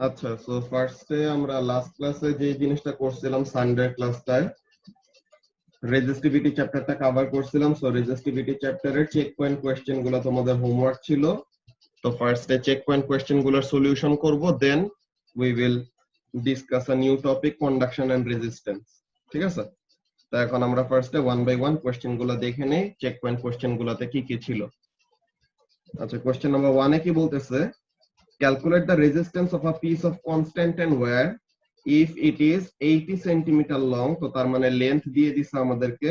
আচ্ছা, সো ফার্স্টে আমরা লাস্ট ক্লাসে যে জিনিসটা করছিলাম সানডে ক্লাসটায় রেজিস্টিভিটি চ্যাপ্টারটা কভার করছিলাম। সো রেজিস্টিভিটি চ্যাপ্টারের চেক পয়েন্ট কোয়েশ্চেন গুলো তোমাদের হোমওয়ার্ক ছিল। তো ফার্স্টে চেক পয়েন্ট কোয়েশ্চেন গুলোর সলিউশন করব, then we will discuss a new topic, conduction and resistance. ঠিক আছে? তো এখন আমরা ফার্স্টে ওয়ান বাই ওয়ান কোয়েশ্চেন গুলো দেখে নেই, চেক পয়েন্ট কোয়েশ্চেন গুলোতে কি কি ছিল। আচ্ছা, কোয়েশ্চেন নাম্বার 1 এ কি বলতেছে? Calculate the resistance of a piece of constant and wear if it is 80 centimeter long, তো তার মানে লেন্থ দিয়ে দিছে আমাদেরকে,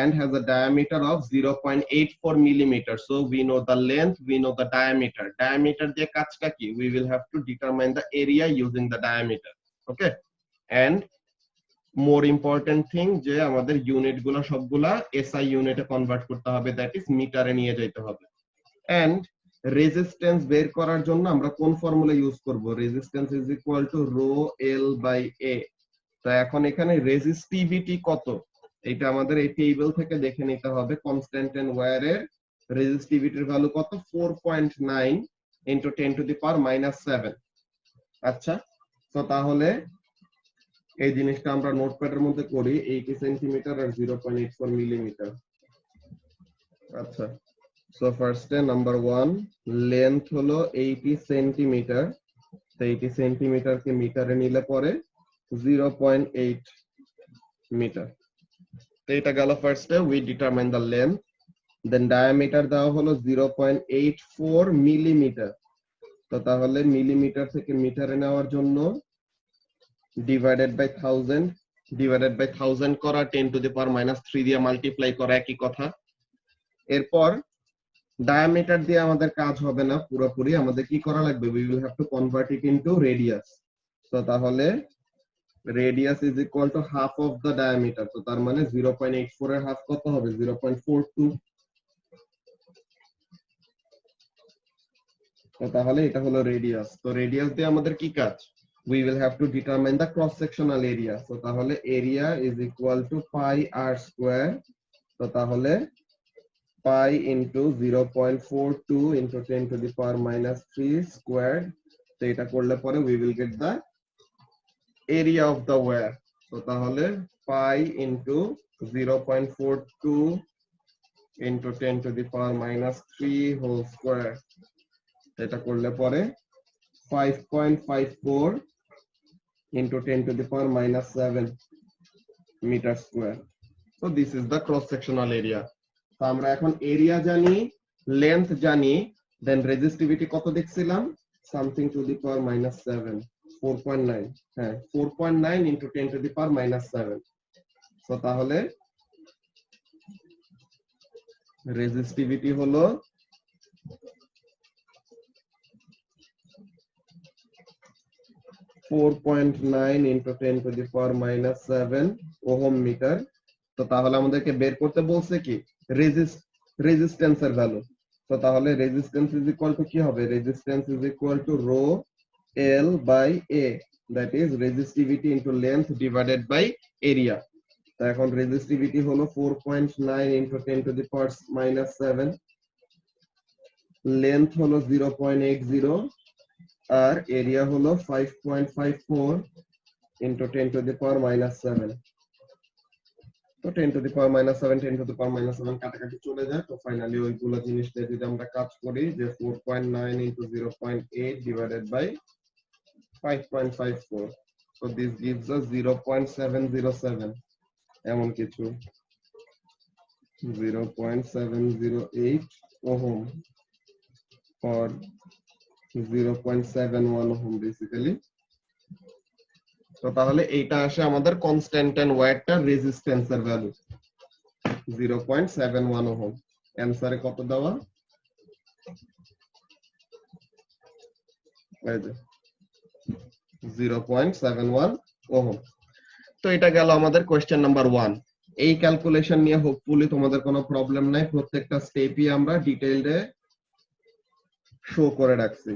and has a diameter of 0.84 millimeter. So we know the length, we know the diameter. Diameter দিয়ে কাজটা কি? We will have to determine the area using the diameter. Okay? And more important thing যে আমাদের unit গুলো সবগুলা SI ইউনিটে convert করতে হবে, দ্যাট ইজ মিটারে নিয়ে যেতে হবে। and রেজিস্ট্যান্স বের করার জন্য আমরা কোন ফর্মুলা ইউজ করব? Resistance is equal to rho L by A. তো এখন এখানে রেজিস্টিভিটি কত, এটা আমাদের এই টেবিল থেকে দেখে নিতে হবে। কনস্ট্যান্ট এন্ড ওয়্যার এর রেজিস্টিভিটির ভ্যালু কত? 4.9 ইনটু 10 টু দি পাওয়ার -7। আচ্ছা, তো তাহলে এই জিনিসটা আমরা নোটপ্যাডের মধ্যে করি, 80 সেন্টিমিটার আর 0.84 মিলিমিটার। আচ্ছা, সো ফার্স্টে নাম্বার 1, লেন্থ হলো 80 সেন্টিমিটার। তো 80 সেন্টিমিটার কে মিটারে নিলে পরে 0.8 মিটার। তো এটা গেল ফার্স্টে, we determine the length. Then diameter দেওয়া হলো 0.84 মিলিমিটার। তো তাহলে মিলিমিটার থেকে মিটারে নেওয়ার জন্য ডিভাইডেড বাই 1000, ডিভাইডেড বাই 1000 করা, 10 টু দি পাওয়ার -3 দিয়ে মাল্টিপ্লাই করা, একই কথা। এরপর ডায়ামিটার দিয়ে আমাদের কাজ হবে না পুরোপুরি, আমাদের কি করা লাগবে? We will have to convert it into radius. তো তাহলে radius is equal to half of the diameter. তো তার মানে 0.84 এর হাফ কত হবে? 0.42। তো তাহলে এটা হলো রেডিয়াস। তো রেডিয়াস দিয়ে আমাদের কি কাজ? We will have to determine the cross sectional area. তো তাহলে area is equal to pi R square. তো তাহলে pi into 0.42 into 10 to the power -3 squared. তো এটা করলে পরে we will get the area of the wear. তো তাহলে pi into 0.42 into 10 to the power -3 whole square. এটা করলে পরে 5.54 into 10 to the power -7 meter square. So this is the cross sectional area. তো আমরা এখন এরিয়া জানি, লেন্থ জানি, দেন রেজিস্টিভিটি কত দেখছিলাম? Something to the power -7, 4.9। হ্যাঁ, 4.9 ইনটু 10 টু দি পাওয়ার -7। তো তাহলে রেজিস্টিভিটি হলো 4.9 into 10 to the power -7 ohm metre. তো তাহলে আমাদেরকে বের করতে বলছে কি? রেজিস্ট্যান্সের ভ্যালু। তো তাহলে রেজিস্ট্যান্স ইজ ইকুয়াল টু কি হবে? Resistance is equal to rho L by A, that is resistivity into length divided by area. তো এখন রেজিস্টিভিটি হলো 4.9 into 10 to the power -7, length হলো 0.80 আর এরিয়া হলো 5.54 ইনটু 10 টু দি পাওয়ার -7। তো 10 to the power -7, 10 to the power -7 কাটাকাটি চলে যায়। তো ফাইনালি ওইগুলো জিনিস দিয়ে যদি আমরা কাজ করি যে 4.9 into 0.8 divided by 5.54, so this gives us 0.707 এমন কিছু, 0.708 ওহম or 0.71 ওহম বেসিক্যালি। তো তাহলে এইটা আসে আমাদের কনস্ট্যান্ট এন্ড ওয়্যারটার রেজিস্ট্যান্সের ভ্যালু 0.71 ওহম। অ্যানসারে কত দেওয়া? এই যে 0.71 ওহম। তো এটা গেল আমাদের কোয়েশ্চেন নাম্বার 1। এই ক্যালকুলেশন নিয়ে হোপফুলি তোমাদের কোনো প্রবলেম নাই, প্রত্যেকটা স্টেপই আমরা ডিটেইলডে শো করে রাখছি।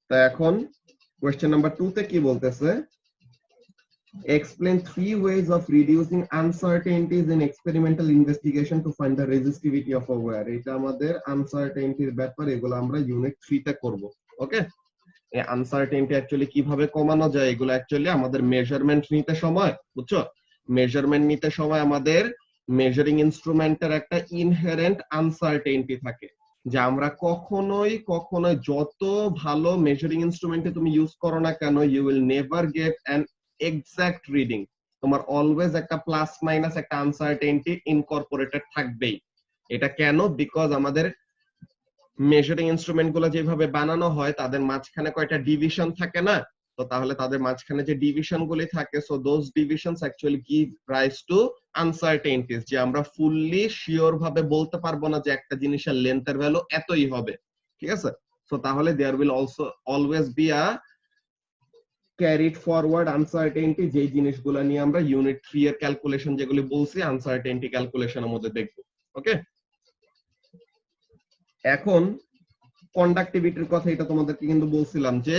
তো এখন কোয়েশ্চেন নাম্বার 2 তে কি বলতেছে? Explain 3 ways of reducing uncertainties in experimental investigation to find the resistivity of a wire. এটা আমাদের আনসার্টেইনটির ব্যাপার, এগুলো আমরা ইউনিট 3 তে করব। ওকে, এই আনসার্টেইনটি অ্যাকচুয়ালি কিভাবে কমানো যায়, এগুলো অ্যাকচুয়ালি আমাদের মেজারমেন্ট নিতে সময়, বুঝছো, মেজারমেন্ট নিতে সময় আমাদের মেজারিং ইনস্ট্রুমেন্টের একটা ইনহেরেন্ট আনসার্টেইনটি থাকে, যে আমরা কখনোই যত ভালো মেজারিং ইনস্ট্রুমেন্টে তুমি ইউজ করো না কেন, you will never get an exact reading. তোমার অলওয়েজ একটা প্লাস মাইনাস একটা আনসার্টেইনটি ইনকর্পোরেটেড থাকবেই। এটা কেন? বিকজ আমাদের মেজারিং ইনস্ট্রুমেন্ট গুলো যেভাবে বানানো হয় তাদের মাঝখানে কয়টা ডিভিশন থাকে না, তো তাহলে তাদের মাঝখানে যে ডিভিশন গুলি থাকে, so those divisions actually give rise to uncertainties, যে আমরা ফুললি শিওর ভাবে বলতে পারবো না যে একটা জিনিসের লেন্থের ভ্যালু এতই হবে, ঠিক আছে। সো তাহলে there will also always be a carried forward uncertainty, যে জিনিসগুলো নিয়ে আমরা ইউনিট 3 এর ক্যালকুলেশন যেগুলি বলছি আনসার্টেইনটি ক্যালকুলেশনের মধ্যে দেখব। ওকে, এখন কন্ডাক্টিভিটির কথা, এটা তোমাদেরকে কিন্তু বলছিলাম যে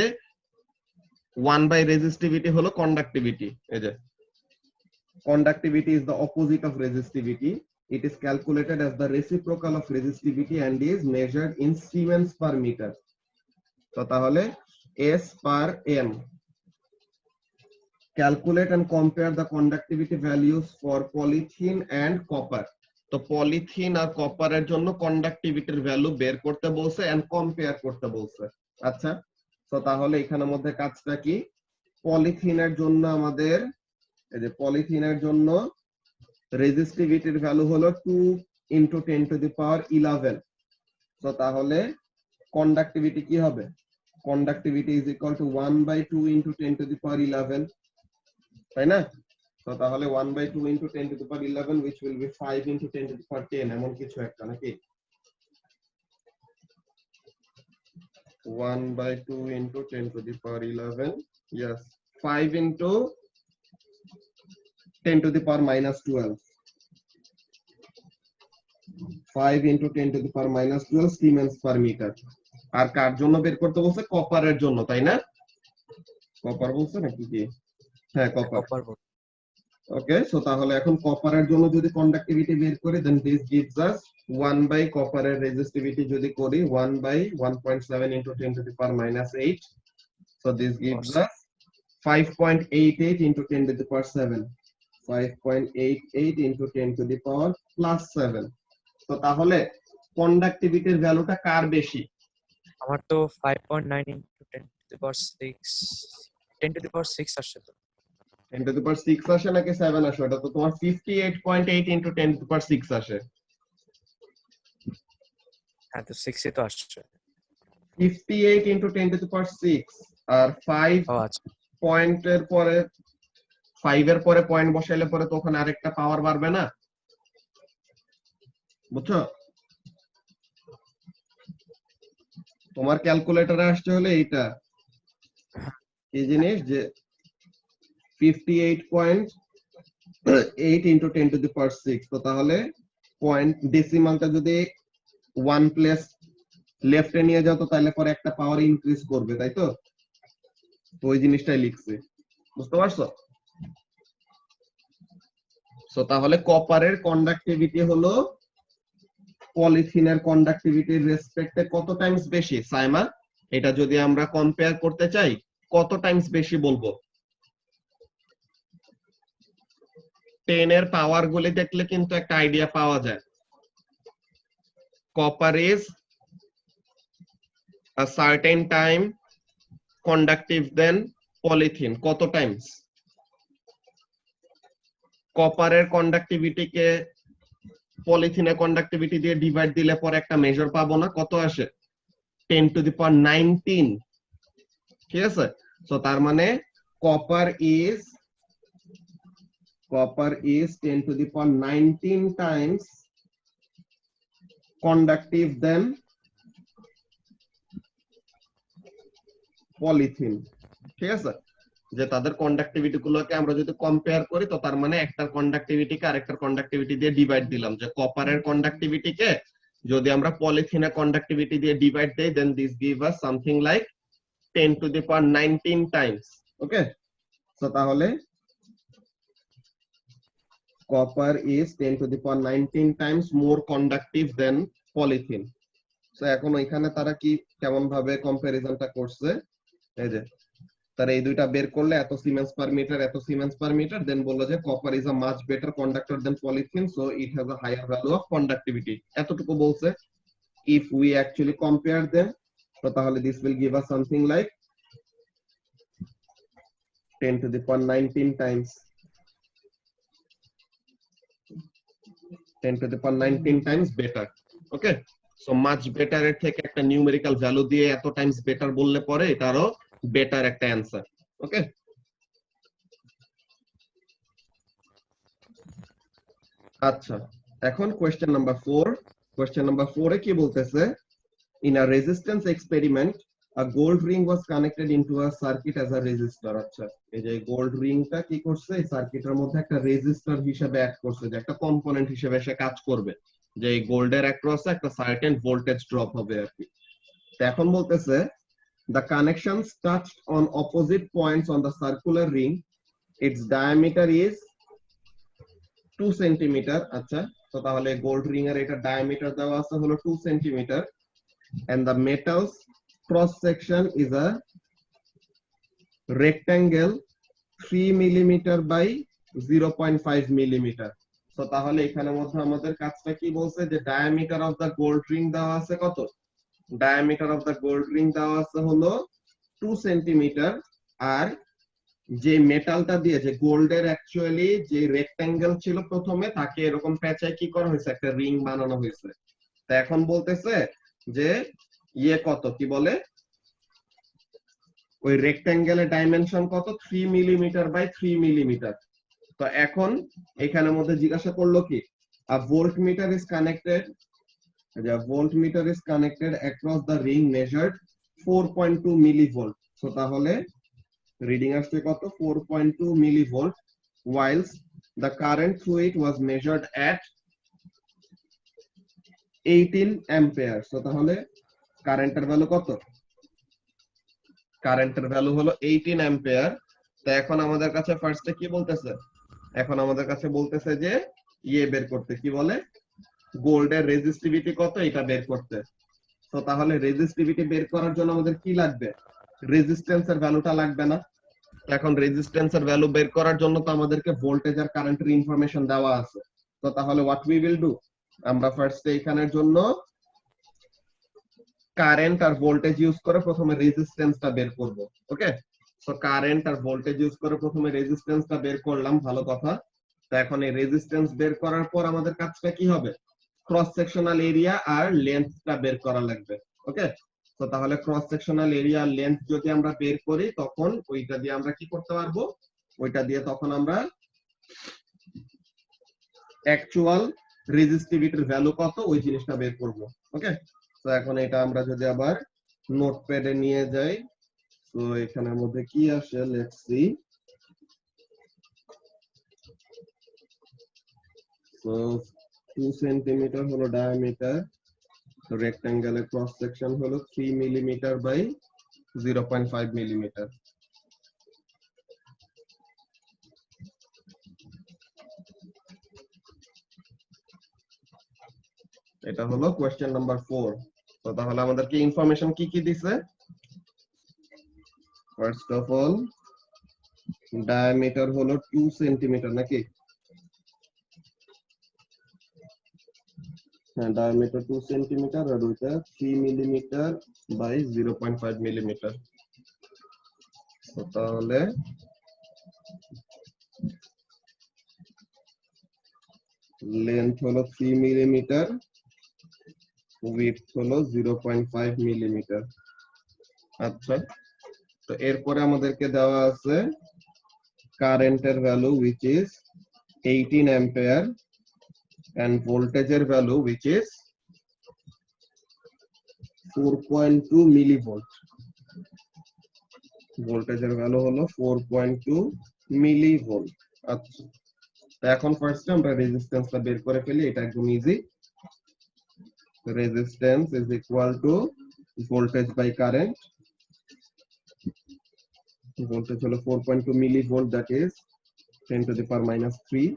1 বাই রেজিস্টিভিটি হলো কন্ডাক্টিভিটি। এই যে conductivity is the opposite of resistivity. It is calculated as the reciprocal of resistivity and is measured in Siemens per meter. So তাহলে S per M. Calculate and compare the conductivity values for polythene and copper. তো polythene আর কপারের জন্য কন্ডাক্টিভিটির value বের করতে বলছে and compare করতে বলছে। আচ্ছা, তো তাহলে এখানের মধ্যে কাজটা কি? পলিথিনের জন্য আমাদের, এই যে পলিথিনের জন্য রেজিস্টিভিটির ভ্যালু হলো 2 ইনটু 10 টু দি পাওয়ার 11। তো তাহলে কন্ডাক্টিভিটি কি হবে? Conductivity is equal to 1 by 2 into 10 to the power 11, তাই না? তো তাহলে 1 by 2 into 10 to the power 11 which will be 5 into 10 to the power 10, এমন কিছু একটা নাকি? 1 by 2 into 10 to the power 11, yes, 5 into 10 to the power minus 12, 5 into 10 to the power minus 12 Siemens per meter। আর কার জন্য বের করতে বলছে? কপারের জন্য, তাই না? কপার বলছে নাকি কি? হ্যাঁ, কপার। ওকে, সো তাহলে এখন কপারের জন্য যদি কন্ডাক্টিভিটি বের করি, দেন দিস গিভস আস 1 বাই কপারের রেজিস্টিভিটি যদি করি 1 by 1.7 into 10 to the power minus 8, so this gives us 5.88 into 10 to the power 7, 5.88 into 10 to the power plus 7। তো তাহলে কন্ডাক্টিভিটির ভ্যালুটা কার বেশি? আমার তো 5.9 into 10 to the power 6, 10 to the power 6 আসছে। তো 10 to the power 6 আসে নাকি 7 আসে? এটা তো তোমার 58.8 into 10 to the power 6 আসে। হ্যাঁ, তো 6 এ তো আসছে 58 into 10 to the power 6 আর 5 পয়েন্টের পরে 5 এর পরে পয়েন্ট বসাইলে পরে তো ওখানে আরেকটা পাওয়ার বাড়বে না, বুঝছো? তোমার ক্যালকুলেটরে আসছে হলে এইটা এই জিনিস যে 58.8 into 10 to the power 6। তো তাহলে পয়েন্ট ডেসিমালটা যদি 1 প্লেস লেফটে নিয়ে যাও তো তাহলে পরে একটা পাওয়ার ইনক্রিজ করবে, তাই তো? তো ওই জিনিসটাই লিখছে, বুঝতে পারছো? সো তাহলে কপারের কন্ডাক্টিভিটি হলো পলিথিনের কন্ডাক্টিভিটির রেসপেক্টে কত টাইমস বেশি? সাইমা, এটা যদি আমরা কম্পেয়ার করতে চাই কত টাইমস বেশি বলবো? 10 এর পাওয়ার গুলি দেখলে কিন্তু একটা আইডিয়া পাওয়া যায়। Copper is a certain time conductive than polythene, কত টাইমস? কপারের কন্ডাক্টিভিটিকে পলিথিনের কন্ডাক্টিভিটি দিয়ে ডিভাইড দিলে পরে একটা মেজার পাবো না, কত আসে? 10 to the power 19, ঠিক আছে? সো তার মানে copper is 10 to the power 19 times conductive than polythene, ঠিক আছে? যে তাদের কন্ডাক্টিভিটি গুলোকে আমরা যদি কম্পেয়ার করি তো তার মানে একটার কন্ডাক্টিভিটিকে আরেকটার কন্ডাক্টিভিটি দিয়ে ডিভাইড দিলাম, যে কপারের কন্ডাক্টিভিটিকে যদি আমরা পলিথিনের কন্ডাক্টিভিটি দিয়ে ডিভাইড দেই then this give us something like 10 to the power 19 times. Okay, so তাহলে copper is 10 to the power 19 times more conductive than polythene. So এখন এখানে তারা কি কেমন ভাবে কম্পারিজনটা করছে, এই যে তারা এই দুইটা বের করলে এত সিমেন্স পার মিটার, এত সিমেন্স পার মিটার, দেন বললো যে copper is a much better conductor than polythene, so it has a higher value of conductivity, এতটুকু বলছে। If we actually compare them, তো তাহলে this will give us something like 10 to the power 19 times 10 to the power 19 times better. Okay, so much better এর থেকে একটা numerical value দিয়ে এত Times better বললে পরে এটারও বেটার একটা অ্যানসার। ওকে, আচ্ছা এখন কোয়েশ্চেন নাম্বার 4। কোয়েশ্চেন নাম্বার 4 এ কি বলতেছে, in a resistance experiment a gold ring was connected into a circuit as a resistor। আচ্ছা, এই যে গোল্ড রিংটা কি করছে, এই সার্কিটের মধ্যে একটা রেজিস্টর হিসেবে অ্যাড করছে, যে একটা কম্পোনেন্ট হিসেবে সে কাজ করবে, যে এই গোল্ডের অ্যাক্রসে একটা সার্টেন ভোল্টেজ ড্রপ হবে আর কি। তো এখন বলতেছে the connections touched on opposite points on the circular ring, its diameter is 2 centimetre. আচ্ছা, তো তাহলে গোল্ড রিং এর এটা ডায়ামিটার দেওয়া আছে হলো 2 centimetre, and the metal's cross section is a rectangle 3 millimeter by 0.5 millimeter। তো তাহলে এখানে মধ্যে আমাদের কাজটা কি বলছে, যে diameter of the gold ring দেওয়া আছে কত, diameter of the gold ring দেওয়া আছে হলো 2 সেন্টিমিটার, আর যে মেটালটা দিয়ে, যে গোল্ডের অ্যাকচুয়ালি যে রেক্ট্যাঙ্গেল ছিল প্রথমে, তাকে এরকম প্যাঁচায় কি করা হয়েছে, একটা রিং বানানো হয়েছে। তো এখন বলতেছে যে ইয়ে কত, কি বলে, ওই রেক্ট্যাঙ্গেলের ডাইমেনশন কত, 3 মিলিমিটার বাই 3 মিলিমিটার। তো এখন এখানের মধ্যে জিজ্ঞাসা করলো কি, a voltmeter is connected, the voltmeter is connected across the ring measured 4.2 millivolt। so তাহলে রিডিং আসছে কত, 4.2 millivolt, whilst the current through it was measured at 18 ampere। so তাহলে কারেন্টের ভ্যালু কত, কারেন্টের ভ্যালু হলো 18 অ্যাম্পিয়ার। তো এখন আমাদের কাছে ফার্স্টে কি বলতেছে, এখন আমাদের কাছে বলতেছে যে ইয়ে বের করতে, কি বলে, গোল্ডের রেজিস্টিভিটি কত এটা বের করতে। তো তাহলে রেজিস্টিভিটি বের করার জন্য আমাদের কি লাগবে, রেজিস্ট্যান্সের ভ্যালুটা লাগবে না। এখন রেজিস্ট্যান্সের ভ্যালু বের করার জন্য তো আমাদেরকে ভোল্টেজ আর কারেন্টের ইনফরমেশন দেওয়া আছে। তো তাহলে হোয়াট উই উইল ডু, আমরা ফার্স্টে এখানের জন্য কারেন্ট আর ভোল্টেজ ইউজ করে প্রথমে রেজিস্ট্যান্সটা বের করব। ওকে, সো কারেন্ট আর ভোল্টেজ ইউজ করে প্রথমে রেজিস্ট্যান্সটা বের করলাম, ভালো কথা। তো এখন এই রেজিস্ট্যান্স বের করার পর আমাদের কাজটা কি হবে, ক্রস সেকশনাল এরিয়া আর লেন্থটা বের করা লাগবে। ওকে, তো তাহলে ক্রস সেকশনাল এরিয়া আর লেন্থ যদি আমরা বের করি, তখন ওইটা দিয়ে আমরা কি করতে পারবো, ওইটা দিয়ে তখন আমরা অ্যাকচুয়াল রেজিস্টিভিটির ভ্যালু কত ওই জিনিসটা বের করব। ওকে, তো এখন এটা আমরা যদি আবার নোটপ্যাডে নিয়ে যাই, তো এখানের মধ্যে কি আসে, লেটস সি। সো 2 সেন্টিমিটার হলো ডায়ামিটার, রেক্ট্যাঙ্গেলের ক্রস সেকশন হলো 3 মিলিমিটার বাই 0.5 মিলিমিটার। এটা হলো কোয়েশ্চেন নাম্বার 4। তো তাহলে আমাদেরকে ইনফরমেশন কি কি দিছে, ফার্স্ট অফ অল ডায়ামিটার হলো 2 সেন্টিমিটার নাকি, হ্যাঁ ডায়ামিটার 2 সেন্টিমিটার, আর ওইটা 3 মিলিমিটার বাই 0.5 মিলিমিটার। তো তাহলে লেন্থ হলো 3 মিলিমিটার, উইডথ হলো 0.5 মিলিমিটার। আচ্ছা, তো এরপরে আমাদেরকে দেওয়া আছে কারেন্টের value which is 18 ampere and ভোল্টেজের ভ্যালু which is 4.2 মিলিভোল্ট। ভোল্টেজের ভ্যালু হলো 4.2 মিলিভোল্ট। আচ্ছা, এখন ফার্স্টে আমরা রেজিস্ট্যান্সটা বের করে ফেলি, এটা একদম easy. Resistance is equal to voltage by current. Voltage হলো 4.2 millivolt, that is 10 to the power minus 3,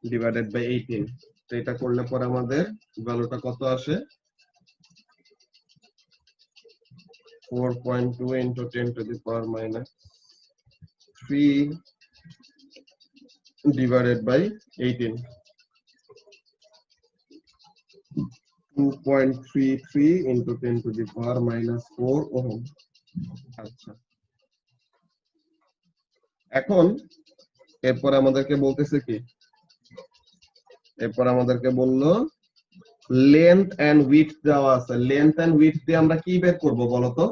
divided by 18। তো এটা করলে পরে আমাদের ভ্যালুটা কত আসে? 4.2 into 10 to the power minus 3 divided by 18. 2.33 into 10 to the power minus 4 ohm. আচ্ছা, এখন এরপর আমাদেরকে বলতেছে কি, এরপর আমাদেরকে বললো লেন্থ এন্ড উইডথ দেওয়া আছে। লেন্থ এন্ড উইডথ দিয়ে আমরা কি বের করব বলতো?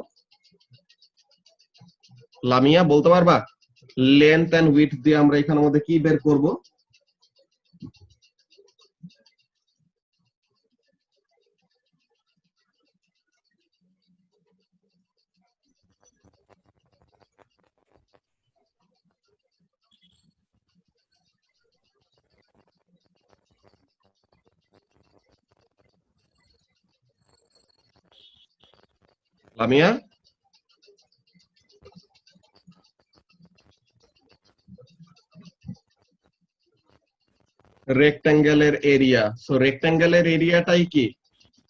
লামিয়া বলতে পারবা? লেন্থ এন্ড উইডথ দিয়ে আমরা এখানের মধ্যে কি বের করব? লামিয়া রেক্ট্যাঙ্গেলের এরিয়া। সো রেক্ট্যাঙ্গেলের এরিয়াটাই কি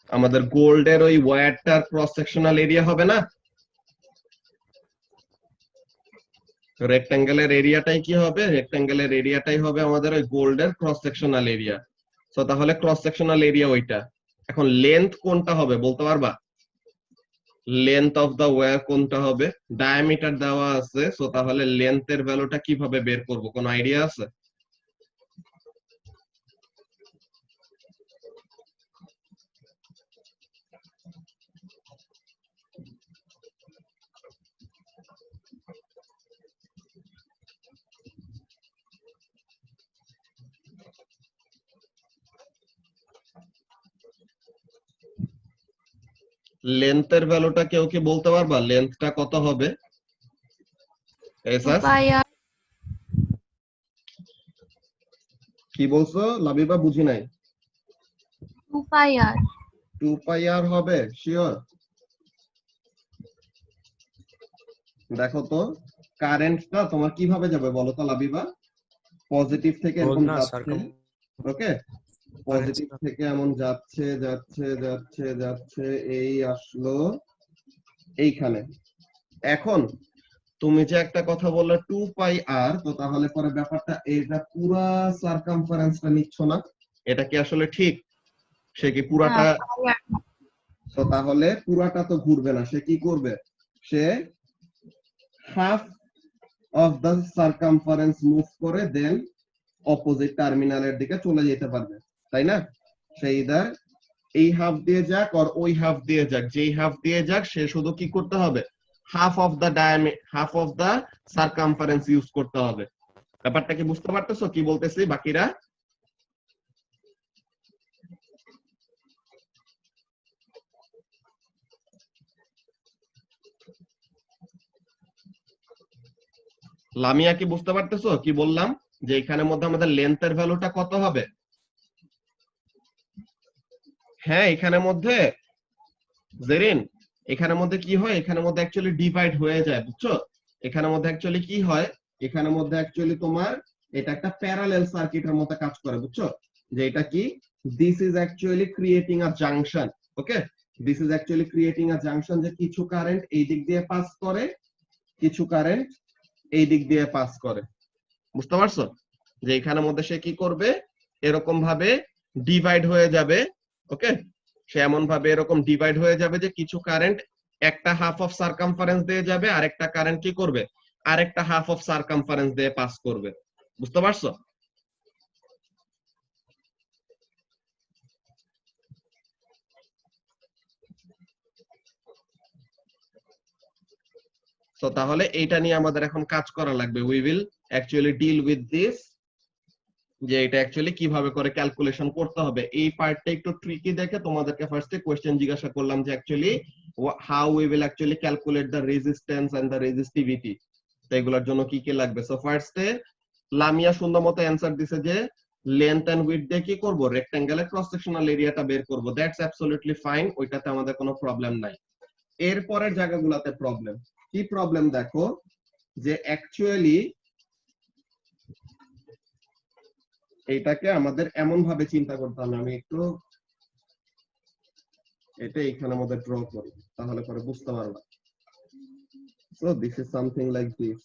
আমাদের গোল্ডের ওই ওয়্যারটার ক্রস সেকশনাল এরিয়া হবে না? রেক্ট্যাঙ্গেলের এরিয়াটাই কি হবে? রেক্ট্যাঙ্গেলের এরিয়াটাই হবে আমাদের ওই গোল্ডের ক্রস সেকশনাল এরিয়া। সো তাহলে ক্রস সেকশনাল এরিয়া ওইটা। এখন লেন্থ কোনটা হবে বলতে পারবা? লেন্থ অফ দা ওয়্যার কোনটা হবে? ডায়ামিটার দেওয়া আছে, সো তাহলে লেন্থের ভ্যালুটা কিভাবে বের করব, কোনো আইডিয়া আছে? লেন্থের ভ্যালুটা কেউ কি বলতে পারবা? লেন্থটা কত হবে? এসাস কি বলছো লাবিবা? বুঝি নাই। 2 pi r 2 পাই আর হবে শিওর? দেখো তো কারেন্টটা তোমার কিভাবে যাবে বলো তো লাবিবা? পজিটিভ থেকে এরকম না যাচ্ছে, ওকে, পজিটিভ থেকে এমন যাচ্ছে যাচ্ছে যাচ্ছে যাচ্ছে, এই আসলো এইখানে। এখন তুমি যে একটা কথা বললে 2 পাই আর, তো তাহলে পরে ব্যাপারটা এইটা পুরা সারকামফারেন্সটা নিচ্ছ না, এটা কি আসলে ঠিক? সে কি পুরাটা? তো তাহলে পুরাটা তো ঘুরবে না, সে কি করবে? সে half of the circumference move করে দেন অপোজিট টার্মিনালের দিকে চলে যেতে পারবে, তাই না? সে ইদার এই হাফ দিয়ে যাক আর ওই হাফ দিয়ে যাক, যেই হাফ দিয়ে যাক সে শুধু কি করতে হবে? Half of the half of the circumference use করতে হবে। ব্যাপারটা কি বুঝতে পারতেছো কি বলতেছি বাকিরা? লামিয়া কি বুঝতে পারতেছো কি বললাম? যে এখানের মধ্যে আমাদের লেন্থের ভ্যালুটা কত হবে? হ্যাঁ, এখানের মধ্যে জেরিন, এখানের মধ্যে কি হয়? এখানের মধ্যে অ্যাকচুয়ালি ডিভাইড হয়ে যায়, বুঝছো? এখানের মধ্যে অ্যাকচুয়ালি কি হয়? এখানের মধ্যে অ্যাকচুয়ালি তোমার এটা একটা প্যারালাল সার্কিটের মতো কাজ করে, বুঝছো? যে এটা কি, this is actually creating a junction, okay, this is actually creating a junction, যে কিছু কারেন্ট এই দিক দিয়ে পাস করে, কিছু কারেন্ট এই দিক দিয়ে পাস করে, বুঝতে পারছো? যে এখানের মধ্যে সে কি করবে? এরকম ভাবে ডিভাইড হয়ে যাবে, ওকে, সে এমন ভাবে এরকম ডিভাইড হয়ে যাবে যে কিছু কারেন্ট একটা হাফ অফ সারকামফারেন্স দিয়ে যাবে, আর একটা কারেন্ট কি করবে? আরেকটা হাফ অফ সারকামফারেন্স দিয়ে পাস করবে, বুঝতে পারছো? তো তাহলে এইটা নিয়ে আমাদের এখন কাজ করা লাগবে। We will actually deal with this, যে এটা অ্যাকচুয়ালি কিভাবে করে ক্যালকুলেশন করতে হবে। এই পার্টটা একটু ট্রিকি দেখে তোমাদেরকে ফার্স্টে কোশ্চেন জিজ্ঞাসা করলাম যে actually how we will actually calculate the resistance and the resistivity, তো এগুলোর জন্য কি কি লাগবে। সো ফার্স্টে লামিয়া সুন্দর মতো অ্যানসার দিছে যে লেন্থ এন্ড উইডথ দিয়ে কি করব? রেক্ট্যাঙ্গেলের ক্রস সেকশনাল এরিয়াটা বের করব। দ্যাটস অ্যাবসলিউটলি ফাইন, ওইটাতে আমাদের কোনো প্রবলেম নাই। এরপরের জায়গাগুলোতে প্রবলেম কি? প্রবলেম দেখো যে অ্যাকচুয়ালি এইটাকে আমাদের এমন ভাবে চিন্তা করতে হবে, আমি একটু এটা এখানে আমাদের ড্র করি, তাহলে পরে বুঝতে পারবা। So this is something like this.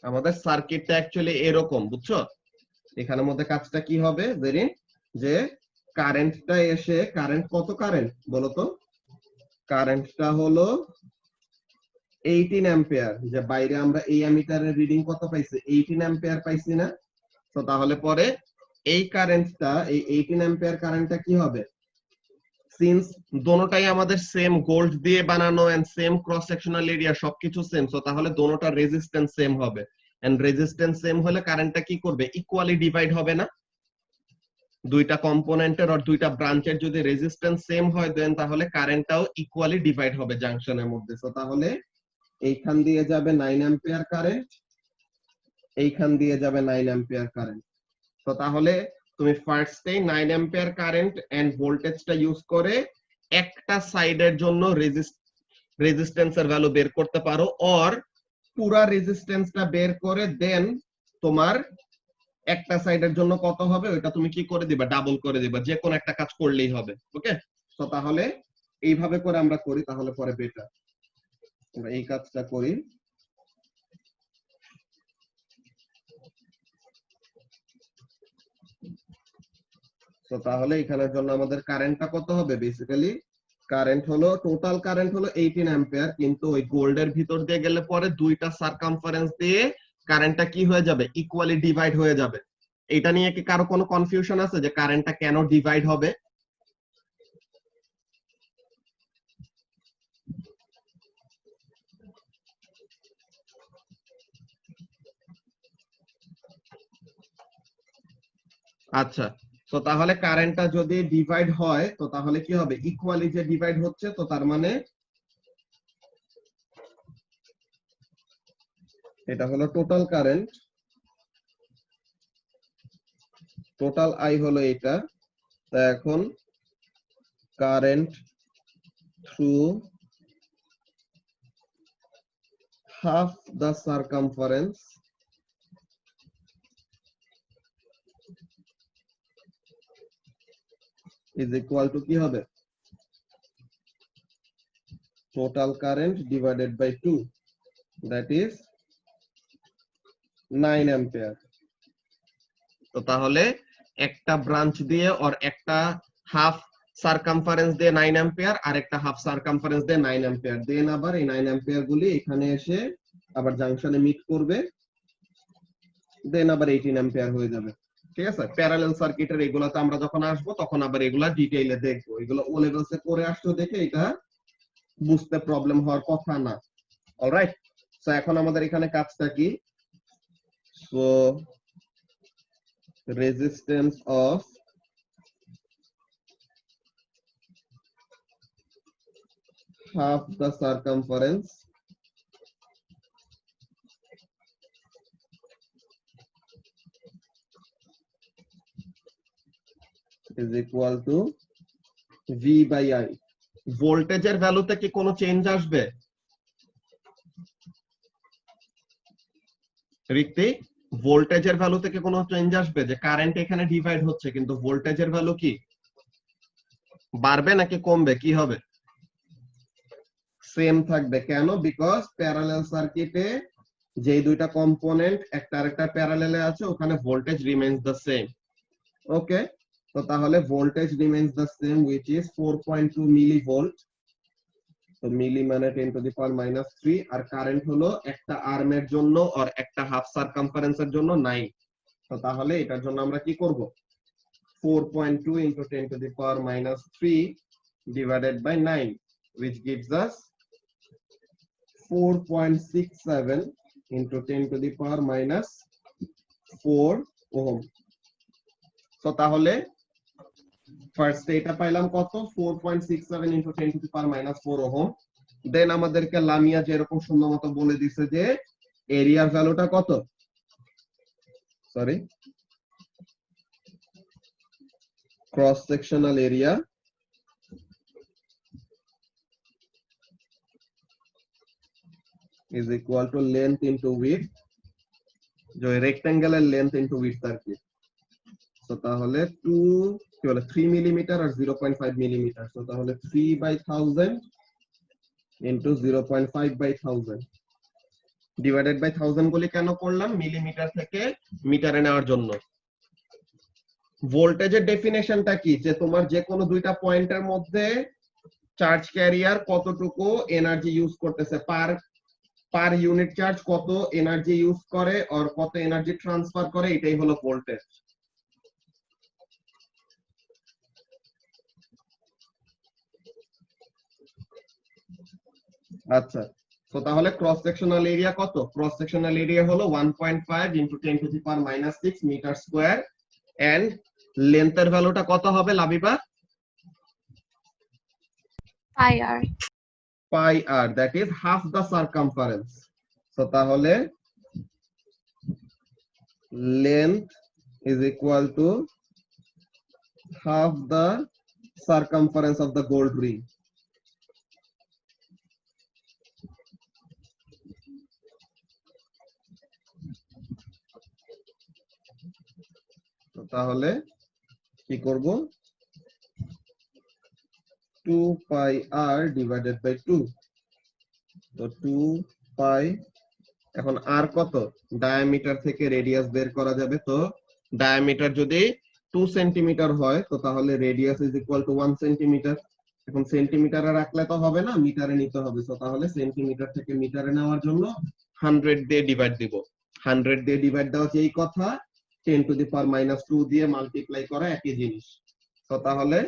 আমাদের সার্কিটটা অ্যাকচুয়ালি এরকম, বুঝছো? এখানের মধ্যে কাজটা কি হবে জেরিন, যে কারেন্টটা এসে, কারেন্ট কত কারেন্ট বলো তো? কারেন্টটা হলো 18 অ্যাম্পিয়ার, যে বাইরে আমরা এই অ্যামিটারের রিডিং কত পাইছি, 18 অ্যাম্পিয়ার পাইছি না? তো তাহলে পরে এই কারেন্টটা, এই 18 অ্যাম্পিয়ার কারেন্টটা কি হবে, সিন্স দোনোটাই আমাদের সেম গোল্ড দিয়ে বানানো and same cross sectional area সবকিছু সেম, সো তাহলে দোনোটার রেজিস্ট্যান্স সেম হবে, এন্ড রেজিস্ট্যান্স সেম হলে কারেন্টটা কি করবে, ইকুয়ালি ডিভাইড হবে না? দুইটা কম্পোনেন্টের আর দুইটা ব্রাঞ্চের যদি রেজিস্ট্যান্স সেম হয় দেন তাহলে কারেন্টটাও ইকুয়ালি ডিভাইড হবে জাংশনের মধ্যে। সো তাহলে এইখান দিয়ে যাবে 9 অ্যাম্পিয়ার কারেন্ট, এইখান দিয়ে যাবে 9 অ্যাম্পিয়ার কারেন্ট। তো তাহলে তুমি ফার্স্টে 9 অ্যাম্পিয়ার কারেন্ট এন্ড ভোল্টেজটা ইউজ করে একটা সাইডের জন্য রেজিস্ট্যান্সের ভ্যালু বের করতে পারো, অর পুরা রেজিস্ট্যান্সটা বের করে দেন তোমার একটা সাইডের জন্য কত হবে ওইটা তুমি কি করে দিবা, ডাবল করে দিবা, যে কোনো একটা কাজ করলেই হবে। ওকে, তো তাহলে এইভাবে করে আমরা করি, তাহলে পরে বেটার আমরা এই কাজটা করি। তো তাহলে এখানের জন্য আমাদের কারেন্টটা কত হবে, বেসিক্যালি কারেন্ট হলো, টোটাল কারেন্ট হলো 18 অ্যাম্পিয়ার, কিন্তু ওই গোল্ডের ভিতর দিয়ে গেলে পরে দুইটা সারকামফারেন্স দিয়ে কারেন্টটা কি হয়ে যাবে, ইকুয়ালি ডিভাইড হয়ে যাবে। এটা নিয়ে কি কারো কোনো কনফিউশন আছে যে কারেন্টটা কেন ডিভাইড হবে? আচ্ছা, তো তাহলে কারেন্টটা যদি ডিভাইড হয় তো তাহলে কি হবে, ইকুয়ালি যে ডিভাইড হচ্ছে, তো তার মানে এটা হলো টোটাল কারেন্ট, টোটাল আই হলো এটা। তা এখন current through half the circumference is equal to কি হবে, total current divided by 2, that is 9 ampere। তো তাহলে একটা ব্রাঞ্চ দিয়ে আর একটা হাফ সারকামফারেন্স দিয়ে 9 অ্যাম্পিয়ার আর একটা হাফ সারকামফারেন্স দিয়ে 9 অ্যাম্পিয়ার, দেন আবার এই 9 অ্যাম্পিয়ার গুলি এখানে এসে আবার জাংশনে মিট করবে, দেন আবার 18 অ্যাম্পিয়ার হয়ে যাবে। ঠিক আছে, প্যারালাল সার্কিটের এগুলাতে আমরা যখন আসবো তখন আবার এগুলা ডিটেইলে দেখবো, এগুলো ও লেভেলসে করে আসছো দেখে এটা বুঝতে প্রবলেম হওয়ার কথা না। অলরাইট, সো এখন আমাদের এখানে কাজটা কি, so resistance of half the circumference is equal to V by I। ভোল্টেজের ভ্যালুতে কি কোনো চেঞ্জ আসবে রিক্তি? ভোল্টেজের ভ্যালু থেকে কোনো চেঞ্জ আসবে, যে কারেন্ট এখানে ডিভাইড হচ্ছে কিন্তু ভোল্টেজের ভ্যালু কি বাড়বে নাকি কমবে, কি হবে? সেম থাকবে। কেন? বিকজ প্যারালাল সার্কিটে যে দুইটা কম্পোনেন্ট একটা আরেকটা প্যারালালে আছে ওখানে ভোল্টেজ রিমেইনস দ্য সেম। ওকে, তো তাহলে voltage remains the same which is 4.2 millivolt. তো মিলি মানে 10 to the power -3, R current হলো একটা আর্মের জন্য আর একটা হাফ সারকামফারেন্সের জন্য 9। তো তাহলে এটার জন্য আমরা কি করব, 4.2 into 10 to the power -3 divided by 9, which gives us 4.67 into 10 to the power -4 ohm। So তাহলে ফার্স্টে এটা পাইলাম কত 4.67 into 10 to the power minus 4 ohm. Then আমাদেরকে লামিয়া যে এরকম সুন্দর মতো বলে দিছে যে এরিয়ার ভ্যালুটা কত, sorry cross sectional area is equal to length into width, जो रेक्टेंगल है लेंथ इनटू विड्थ আর কি। সো তাহলে 2 কি বলে 3 মিলিমিটার আর 0.5 মিলিমিটার। সো তাহলে 3/1000 ইনটু 0.5/1000 ডিভাইডেড বাই 1000 বলি কেন করলাম, মিলিমিটার থেকে মিটারে নেওয়ার জন্য। ভোল্টেজের ডেফিনেশনটা কি, যে তোমার যে কোনো দুইটা পয়েন্টের মধ্যে চার্জ ক্যারিয়ার কতটুকু এনার্জি ইউজ করতেছে, পার ইউনিট চার্জ কত এনার্জি ইউজ করে আর কত এনার্জি ট্রান্সফার করে, এটাই হলো ভোল্টেজ। আচ্ছা, তো তাহলে ক্রস সেকশনাল এরিয়া কত, ক্রস সেকশনাল এরিয়া হলো 1.5 into 10 to the power minus 6 metre square and লেন্থের ভ্যালুটা কত হবে Labiba, pi r. pi r, that is half the circumference. So তাহলে length is equal to half the circumference of the gold ring. তো তাহলে কি করব, 2 pi r divided by 2, তো 2 pi, এখন r কত, ডায়ামিটার থেকে রেডিয়াস বের করা যাবে। তো ডায়ামিটার যদি 2 সেন্টিমিটার হয় তো তাহলে radius is equal to 1 centimetre. এখন সেন্টিমিটারে রাখলে তো হবে না, মিটারে নিতে হবে। তো তাহলে সেন্টিমিটার থেকে মিটারে নেওয়ার জন্য 100 দিয়ে ডিভাইড দিব। 100 দিয়ে ডিভাইড দেওয়া যেই কথা, 10 টু দি পাওয়ার মাইনাস 2 দিয়ে মাল্টিপ্লাই করা একই জিনিস। তো তাহলে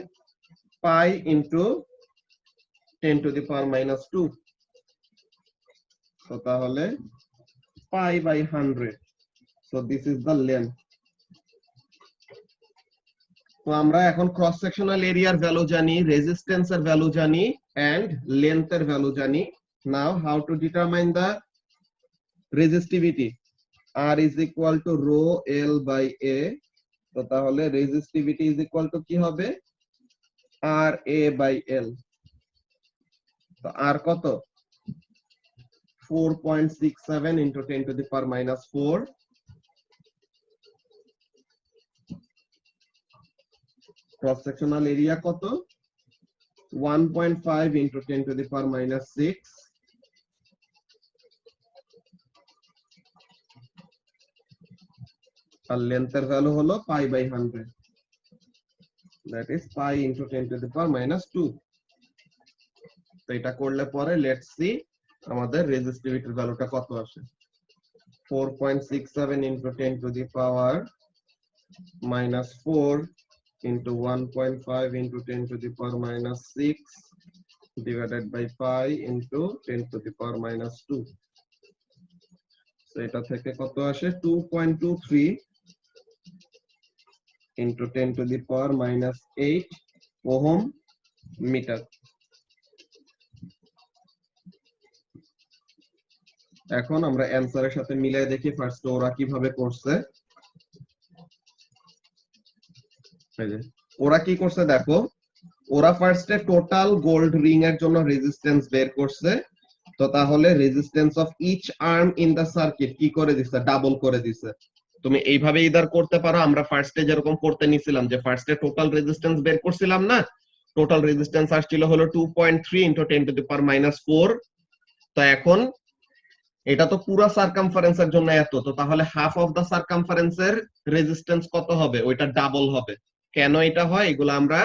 পাই into 10 to the power minus 2, তো তাহলে pi by 100. So this is the length. তো আমরা এখন ক্রস সেকশনাল এরিয়ার ভ্যালু জানি, রেজিস্ট্যান্সের ভ্যালু জানি এন্ড লেন্থের ভ্যালু জানি। Now how to determine the resistivity, R is equal to rho L by A। তো তাহলে রেজিস্টিভিটি is equal to কি হবে, R A by L। তো R কত, 4.67 into 10 to the power minus 4, cross sectional area কত, 1.5 into 10 to the power minus 6, আর লেন্থের value হলো pi by 100, that is pi into 10 to the power minus 2। তো এটা করলে পরে লেটস সি আমাদের রেজিস্টিভিটির ভ্যালুটা কত আসে, 4.67 into 10 to the power minus 4 into 1.5 into 10 to the power minus 6 divided by pi into 10 to the power minus 2। So এটা থেকে কত আসে, 2.23 into 10 to the power minus 8 ohm metre. এখন আমরা অ্যানসারের সাথে মিলাই দেখি ফার্স্ট ওরা কিভাবে করছে। ওরা কি করছে দেখো, ওরা ফার্স্টে টোটাল গোল্ড রিং এর জন্য রেজিস্ট্যান্স বের করছে। তো তাহলে resistance of each arm in the circuit কি করে দিছে, ডাবল করে দিছে। তুমি এইভাবে ইদার করতে পারো, আমরা ফার্স্টে যেরকম করতে নিছিলাম যে ফার্স্টে টোটাল রেজিস্ট্যান্স বের করছিলাম না, টোটাল রেজিস্ট্যান্স আসছিল হলো 2.3 into 10 to the power minus 4। তো এখন এটা তো পুরো সার্কামফারেন্সের জন্য এত, তো তাহলে হাফ অফ দা সার্কামফারেন্সের রেজিস্ট্যান্স কত হবে, ওইটা ডাবল হবে। কেন এটা হয় এগুলো আমরা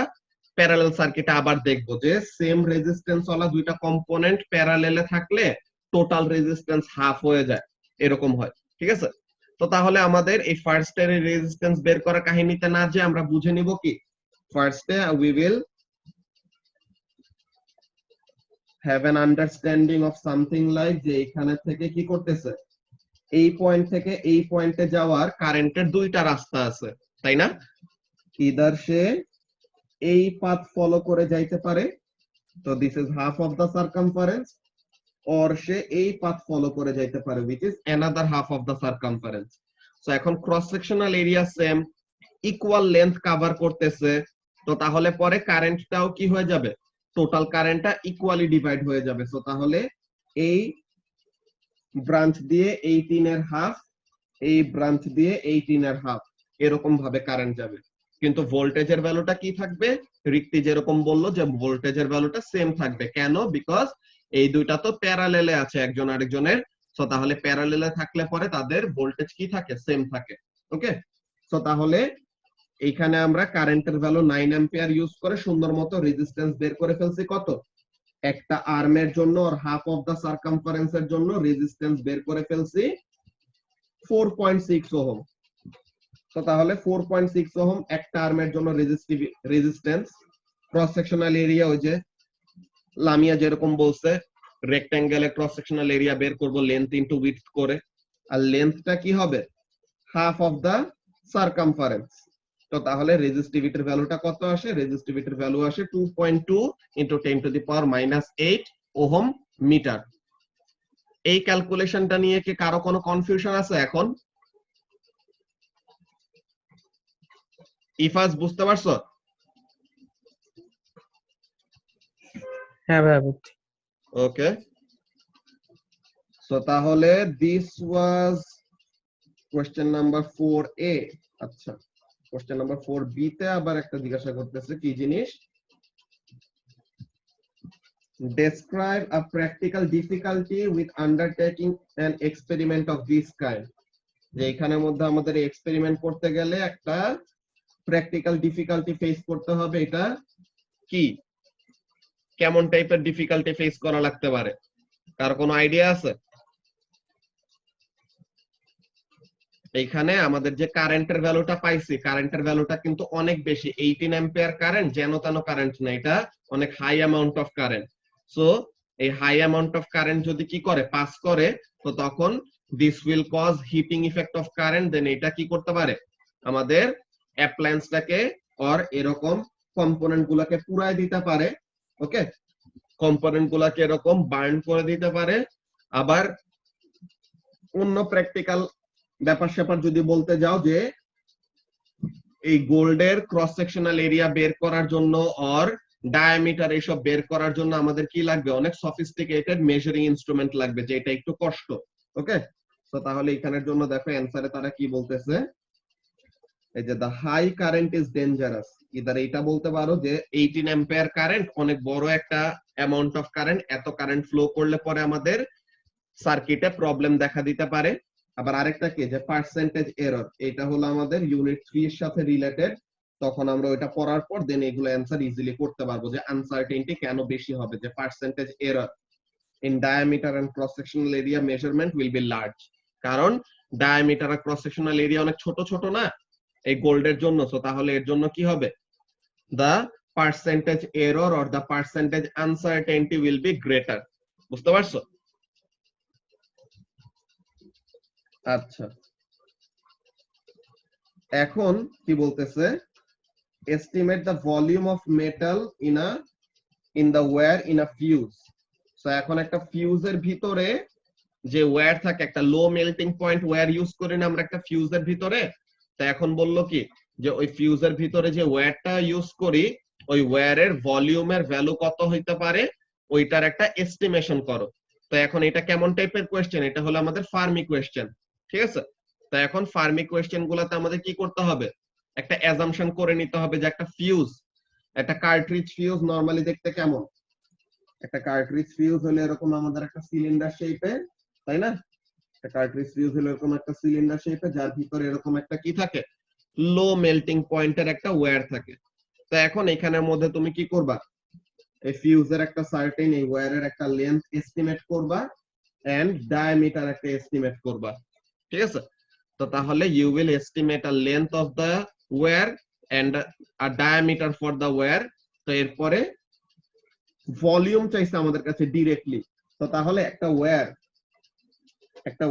প্যারালাল সার্কিটে আবার দেখব, যে সেম রেজিস্ট্যান্স ওয়ালা দুইটা কম্পোনেন্ট প্যারালালে থাকলে টোটাল রেজিস্ট্যান্স হাফ হয়ে যায়, এরকম হয়। ঠিক আছে, তো তাহলে আমাদের এই ফার্স্ট এর রেজিস্ট্যান্স বের করা কাহিনীতে না যে আমরা বুঝে নিব কি, ফার্স্টে we will have an understanding of something like যে এখানে থেকে কি করতেছে, এই পয়েন্ট থেকে এই পয়েন্টে যাওয়ার কারেন্টের দুইটা রাস্তা আছে, তাই না? ইদার সে এই পাথ ফলো করে যাইতে পারে, তো this is half of the circumference, or সে এই পাথ ফলো করে যাইতে পারে which is another half of the circumference. So এখন cross sectional area same, equal length cover করতেছে, তো তাহলে পরে কারেন্টটাও কি হয়ে যাবে, টোটাল কারেন্টটা ইকুয়ালি ডিভাইড হয়ে যাবে। সো তাহলে এই ব্রাঞ্চ দিয়ে 18 এর হাফ, এই ব্রাঞ্চ দিয়ে 18 এর হাফ, এরকম ভাবে কারেন্ট যাবে। কিন্তু ভোল্টেজের ভ্যালুটা কি থাকবে, রিক্তি যেরকম বললো যে ভোল্টেজের ভ্যালুটা সেম থাকবে। কেন? বিকজ এই দুইটা তো প্যারালেলে আছে একজন আরেকজনের, সো তাহলে প্যারালেলে থাকলে পরে তাদের ভোল্টেজ কি থাকে, সেম থাকে। ওকে, সো তাহলে এইখানে আমরা কারেন্টের ভ্যালু 9 অ্যাম্পিয়ার ইউজ করে সুন্দর মতো রেজিস্ট্যান্স বের করে ফেলছি। কত? একটা আর্মের জন্য আর হাফ অফ দা সার্কামফারেন্সের জন্য রেজিস্ট্যান্স বের করে ফেলছি 4.6 ওহম। তো তাহলে 4.6 ওহম একটা আর্মের জন্য রেজিস্ট্যান্স। ক্রস সেকশনাল এরিয়া ওই যে লামিয়া যেরকম বলছে, রেক্ট্যাঙ্গেলে ক্রস সেকশনাল এরিয়া বের করব লেন্থ ইনটু উইডথ করে, আর লেন্থটা কি হবে, হাফ অফ দা সার্কামফারেন্স। তো তাহলে রেজিস্টিভিটির ভ্যালুটা কত আসে, রেজিস্টিভিটির ভ্যালু আসে 2.2 into 10 to the power -8 ohm metre. এই ক্যালকুলেশনটা নিয়ে কি কারো কোনো কনফিউশন আছে এখন? ইফাজ বুঝতে পারছো? হ্যাঁ ভাই বুঝছি। ওকে, সো তাহলে this was question number 4A। আচ্ছা, কোশ্চেন নাম্বার 4B তে আবার একটা জিজ্ঞাসা করতেছে, কি জিনিস, describe a practical difficulty with undertaking an experiment of this kind। যে এখানের মধ্যে আমাদের এক্সপেরিমেন্ট করতে গেলে একটা প্র্যাকটিক্যাল ডিফিকাল্টি ফেস করতে হবে, এটা কি, কেমন টাইপের ডিফিকাল্টি ফেস করা লাগতে পারে, কার কোনো আইডিয়া আছে? এইখানে আমাদের যে কারেন্টের ভ্যালুটা পাইছি, কারেন্টের ভ্যালুটা কিন্তু অনেক বেশি, 18 অ্যাম্পিয়ার কারেন্ট, যেন তেন কারেন্ট না, এটা অনেক high amount of current. So এই হাই অ্যামাউন্ট অফ কারেন্ট যদি কি করে, পাস করে, তো তখন this will cause heating effect of current. Then এটা কি করতে পারে, আমাদের অ্যাপ্লায়েন্সটাকে অর এরকম কম্পোনেন্ট গুলাকে পুরাই দিতে পারে। ওকে, কম্পোনেন্ট গুলাকে এরকম বার্ন করে দিতে পারে। আবার অন্য প্র্যাকটিক্যাল ব্যাপার স্যাপার যদি বলতে যাও, যে এই গোল্ডের ক্রস সেকশনাল এরিয়া বের করার জন্য অর ডায়ামিটার এইসব বের করার জন্য আমাদের কি লাগবে, অনেক সফিস্টিকেটেড মেজারিং ইনস্ট্রুমেন্ট লাগবে, যেটা একটু কষ্ট। ওকে, তো তাহলে এখানের জন্য দেখো অ্যানসারে তারা কি বলতেছে, এই যে the high current is dangerous, either এইটা বলতে পারো যে 18 অ্যাম্পিয়ার কারেন্ট অনেক বড় একটা অ্যামাউন্ট অফ কারেন্ট, এত কারেন্ট ফ্লো করলে পরে আমাদের সার্কিটে প্রবলেম দেখা দিতে পারে। আবার আরেকটা কি, যে পার্সেন্টেজ এরর, এটা হলো আমাদের ইউনিট 3 এর সাথে রিলেটেড, তখন আমরা ওইটা পড়ার পর দেন এগুলো অ্যানসার ইজিলি করতে পারবো, যে আনসার্টেনিটি কেন বেশি হবে, যে percentage error in diameter and cross sectional area measurement will be large, কারণ ডায়ামিটার আর ক্রস সেকশনাল এরিয়া অনেক ছোট ছোট না এই গোল্ডের জন্য। সো তাহলে এর জন্য কি হবে, the percentage error or the percentage uncertainty will be greater। বুঝতে পারছো? আচ্ছা, এখন কি বলতেছে, estimate the volume of metal in the wire in a fuse। So এখন একটা ফিউজের ভিতরে যে ওয়্যার থাকে, একটা লো মেল্টিং পয়েন্ট ওয়্যার ইউজ করি না আমরা একটা ফিউজের ভিতরে, তো এখন বললো কি, যে ওই ফিউজের ভিতরে যে ওয়্যারটা ইউজ করি, ওই ওয়্যারের ভলিউমের ভ্যালু কত হইতে পারে, ওইটার একটা এস্টিমেশন করো। তো এখন এটা কেমন টাইপের কোয়েশ্চেন, এটা হলো আমাদের ফার্মি কোয়েশ্চেন। ঠিক আছে, তো এখন ফার্মি কোয়েশ্চেন গুলাতে আমাদের কি করতে হবে, একটা অ্যাজাম্পশন করে নিতে হবে যে একটা ফিউজ, একটা কার্ট্রিজ ফিউজ নরমালি দেখতে কেমন, একটা কার্ট্রিজ ফিউজ হলে এরকম আমাদের একটা সিলিন্ডার শেপে, তাই না, একটা কার্ট্রিজ ফিউজ হলে এরকম একটা সিলিন্ডার শেপে, যার ভিতরে এরকম একটা কি থাকে, লো মেল্টিং পয়েন্টের একটা ওয়্যার থাকে। তো এখন এখানের মধ্যে তুমি কি করবা, এই ফিউজের একটা সার্টেন, এই ওয়্যারের একটা লেন্থ এস্টিমেট করবা এন্ড ডায়ামিটার একটা এস্টিমেট করবা। ঠিক আছে, তো তাহলে you will estimate a length of the wire and a diameter for the wire. তো এরপরে ভলিউম চাইছে আমাদের কাছে ডিরেক্টলি। তো তাহলে একটা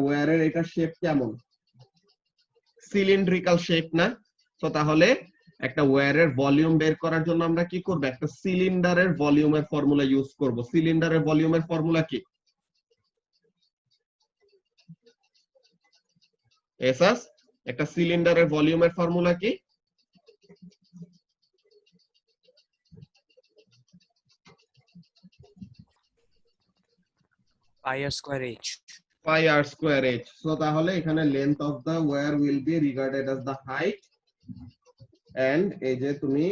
ওয়্যারের এটা শেপ কেমন, সিলিন্ড্রিক্যাল শেপ না? তো তাহলে একটা ওয়্যারের ভলিউম বের করার জন্য আমরা কি করব, একটা সিলিন্ডারের ভলিউমের ফর্মুলা ইউজ করব। সিলিন্ডারের ভলিউমের ফর্মুলা কি এসাস? একটা সিলিন্ডারের ভলিউমের ফর্মুলা কি? pi r square h. pi r square h. So তাহলে এখানে length of the wire will be regarded as the height, and এই যে তুমি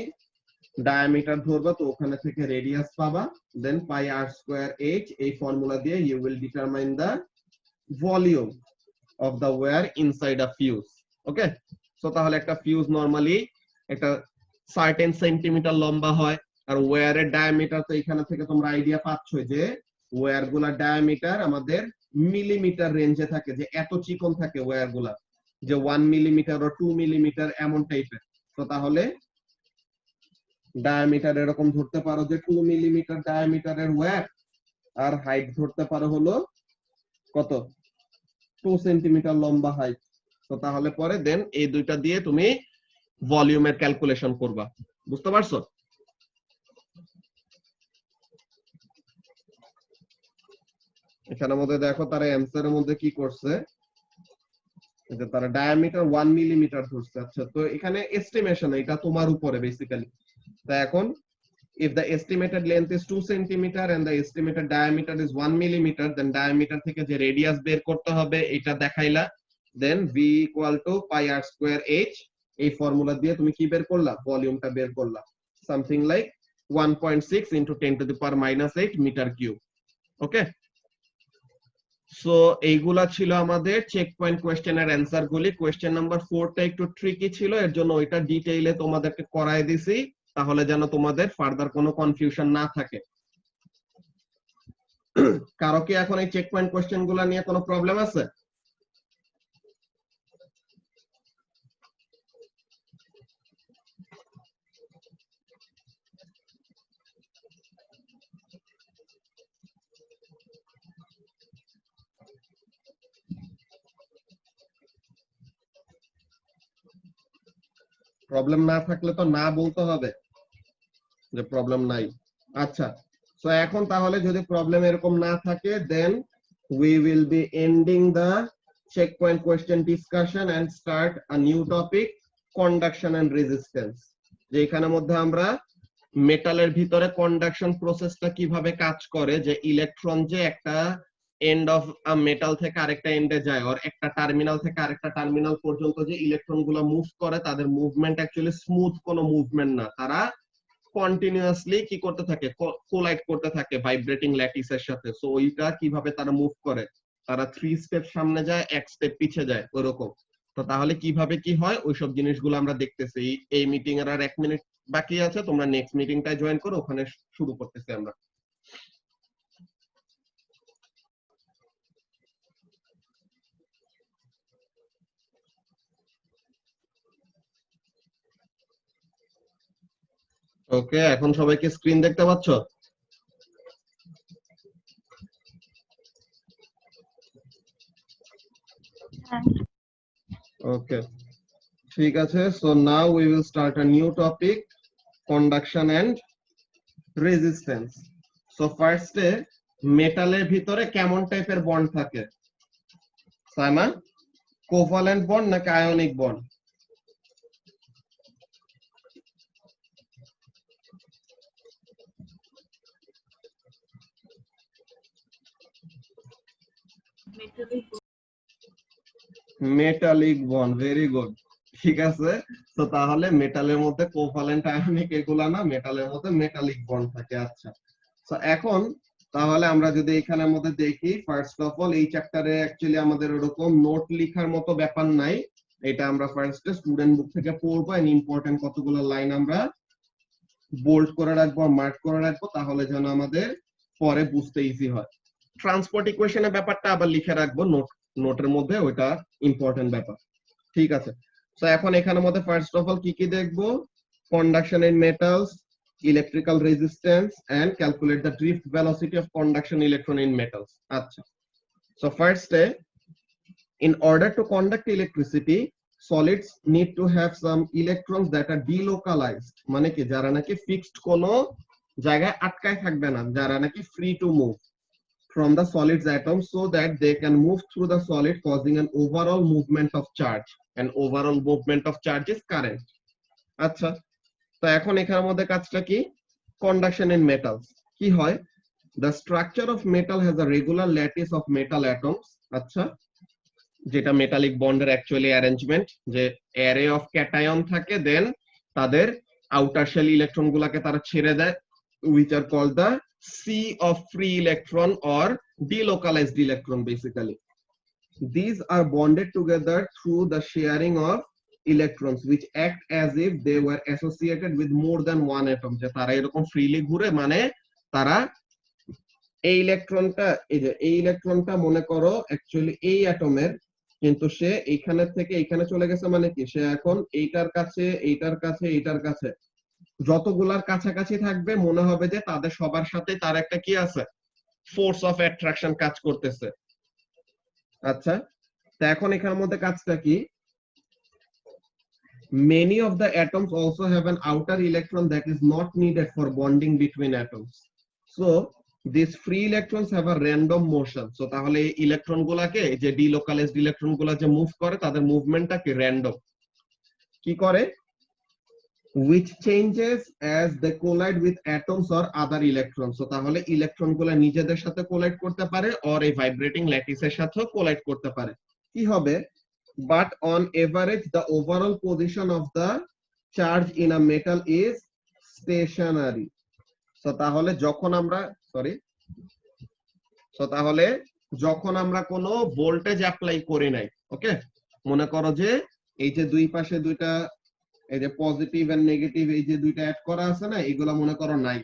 ডায়ামিটার ধরবা তো ওখানে থেকে রেডিয়াস পাবা, দেন pi r square h, এই ফর্মুলা দিয়ে you will determine the volume of the wire inside a fuse. Okay, so তাহলে একটা ফিউজ নরমালি একটা সার্টেন সেন্টিমিটার লম্বা হয়, আর ওয়্যারের ডায়ামিটার তো এখানে থেকে তোমরা আইডিয়া পাচ্ছো যে ওয়্যার গুলার ডায়ামিটার আমাদের মিলিমিটার রেঞ্জে থাকে, যে এত চিকন থাকে ওয়্যার গুলা, যে 1 মিলিমিটার ও 2 মিলিমিটার এমন টাইপের। তো তাহলে ডায়ামিটার এরকম ধরতে পারো যে 2 মিলিমিটার ডায়ামিটারের ওয়্যার, আর হাইট ধরতে পারো হলো কত, 2 সেন্টিমিটার লম্বা হাইট। তো তাহলে পরে দেন এই দুইটা দিয়ে তুমি ভলিউমের ক্যালকুলেশন করবা। বুঝতে পারছো? এখানের মধ্যে দেখো তারা অ্যানসারের মধ্যে কি করছে, যে তারা ডায়ামিটার 1 মিলিমিটার ধরছে। আচ্ছা, তো এখানে এস্টিমেশন, এটা তোমার উপরে বেসিক্যালি। তো এখন if the estimated length is 2 centimeter and the estimated diameter is 1 millimeter, then diameter থেকে যে রেডিয়াস বের করতে হবে এটা দেখাইলা, then v equal to pi r square h, এই ফর্মুলা দিয়ে তুমি কি বের করলা, ভলিউমটা বের করলা, something like 1.6 into 10 to the power minus 8 metre cube. Okay, so এইগুলা ছিল আমাদের চেক পয়েন্ট কোশ্চেনের অ্যানসার গুলি। কোশ্চেন নাম্বার 4 টা একটু ট্রিকি ছিল, এর জন্য ওইটা ডিটেইলে তোমাদেরকে করায় দিছি, তাহলে যেন তোমাদের ফার্দার কোনো কনফিউশন না থাকে। কারো কি এখন এই চেক পয়েন্ট কোশ্চেন গুলা নিয়ে কোনো প্রবলেম আছে? প্রবলেম না থাকলে তো না বলতে হবে যে প্রবলেম নাই। আচ্ছা, সো এখন তাহলে যদি প্রবলেম এরকম না থাকে, দেন we will be ending the checkpoint question discussion and start a new topic, conduction and resistance। যে এখানের মধ্যে আমরা মেটালের ভিতরে কন্ডাকশন প্রসেসটা কিভাবে কাজ করে, যে ইলেকট্রন যে একটা এন্ড অফ আ মেটাল থেকে আরেকটা এন্ডে যায়, আর একটা টার্মিনাল থেকে আরেকটা টার্মিনাল পর্যন্ত যে ইলেকট্রন গুলো মুভ করে, তাদের মুভমেন্ট অ্যাকচুয়ালি স্মুথ কোনো মুভমেন্ট না, তারা কন্টিনিউয়াসলি কি করতে থাকে, কোলাইড করতে থাকে ভাইব্রেটিং ল্যাটিসের সাথে। সো ওইটা কিভাবে তারা মুভ করে, তারা 3 স্টেপ সামনে যায়, 1 স্টেপ পিছে যায়, ওরকম। তো তাহলে কিভাবে কি হয় ওইসব জিনিসগুলো আমরা দেখতেছি। এই মিটিং এর আর 1 মিনিট বাকি আছে, তোমরা নেক্সট মিটিংটায় জয়েন করো, ওখানে শুরু করতেছি আমরা। ওকে, এখন সবাইকে স্ক্রিন দেখতে পাচ্ছ? ওকে, ঠিক আছে। So now we will start a new topic, conduction and resistance. So ফার্স্টে মেটালের ভিতরে কেমন টাইপের বন্ড থাকে? সাইমা, কোভালেন্ট বন্ড নাকি ionic bond? Metallic bond, very good, ঠিক আছে। তো তাহলে মেটালের মধ্যে কোভালেন্ট আয়নিক এগুলা না, মেটালের মধ্যে মেটালিক বন্ড থাকে। আচ্ছা, তো এখন তাহলে আমরা যদি এখানের মধ্যে দেখি, ফার্স্ট অফ অল এই চ্যাপ্টারে অ্যাকচুয়ালি আমাদের ওরকম নোট লেখার মতো ব্যাপার নাই, এটা আমরা ফার্স্টে স্টুডেন্ট বুক থেকে পড়বো, এন্ড ইম্পর্টেন্ট কতগুলো লাইন আমরা বোল্ড করে রাখবো, মার্ক করে রাখবো, তাহলে যেন আমাদের পরে বুঝতে ইজি হয়। ট্রান্সপোর্ট ইকুয়েশনের ব্যাপারটা আবার লিখে রাখবো নোটের মধ্যে, ওইটা ইম্পর্টেন্ট ব্যাপার। ঠিক আছে, তো এখন এখানের মধ্যে ফার্স্ট অফ অল কি কি দেখবো, conduction in metals, electrical resistance, and calculate the drift velocity of conduction electron in metals. আচ্ছা, সো ফার্স্টে, in order to conduct electricity, solids need to have some electrons that are delocalized, মানে কি যারা নাকি fixed কোনো জায়গায় আটকায় থাকবে না, যারা নাকি free to move from the solids atom so that they can move through the solid causing an overall movement of charge, and overall movement of charge is current. আচ্ছা, তো এখন এখানের মধ্যে কাজটা কি? conduction in metals কি হয়? the structure of metal has a regular lattice of metal atoms, আচ্ছা, যেটা মেটালিক বন্ডের অ্যাকচুয়ালি অ্যারেঞ্জমেন্ট, যে অ্যারে অফ ক্যাটায়ন থাকে, দেন তাদের আউটার শেল ইলেকট্রন গুলাকে তারা ছেড়ে দেয়, which are called the sea of free electron or delocalized electron basically. These are bonded together through the sharing of electrons which act as if they were associated with more than one atom, যে তারা এরকম freely ঘুরে, মানে তারা এই ইলেকট্রনটা, এই যে এই ইলেকট্রনটা মনে করো অ্যাকচুয়ালি এই অ্যাটমের, কিন্তু সে এইখানে থেকে এইখানে চলে গেছে, মানে কি সে এখন এইটার কাছে এইটার কাছে এইটার কাছে যতগুলার কাছাকাছি থাকবে মনে হবে যে তাদের সবার সাথে তার একটা কি আছে, ফোর্স অফ অ্যাট্রাকশন কাজ করতেছে। আচ্ছা, তো এখন এখানের মধ্যে কাজটা কি? many of the atoms also have an outer electron that is not needed for bonding between atoms, so these free electrons have a random motion. so তাহলে এই ইলেকট্রন গুলাকে, যে ডিলোকালাইজড ইলেকট্রন গুলা যে মুভ করে, তাদের মুভমেন্টটা কি র্যান্ডম। কি করে? which changes as they collide with atoms or other electrons. so তাহলে ইলেকট্রন গুলা নিজেদের সাথে কোলাইড করতে পারে or এই ভাইব্রেটিং ল্যাটিসের সাথেও কোলাইড করতে পারে। কি হবে? but on average the overall position of the charge in a metal is stationary. so তাহলে যখন আমরা যখন আমরা কোনো ভোল্টেজ অ্যাপ্লাই করি নাই, ওকে, মনে করো যে এই যে দুই পাশে দুইটা, এই যে পজিটিভ এন্ড নেগেটিভ, এই যে দুইটা অ্যাড করা আছে না, এগুলা মনে করো নাই,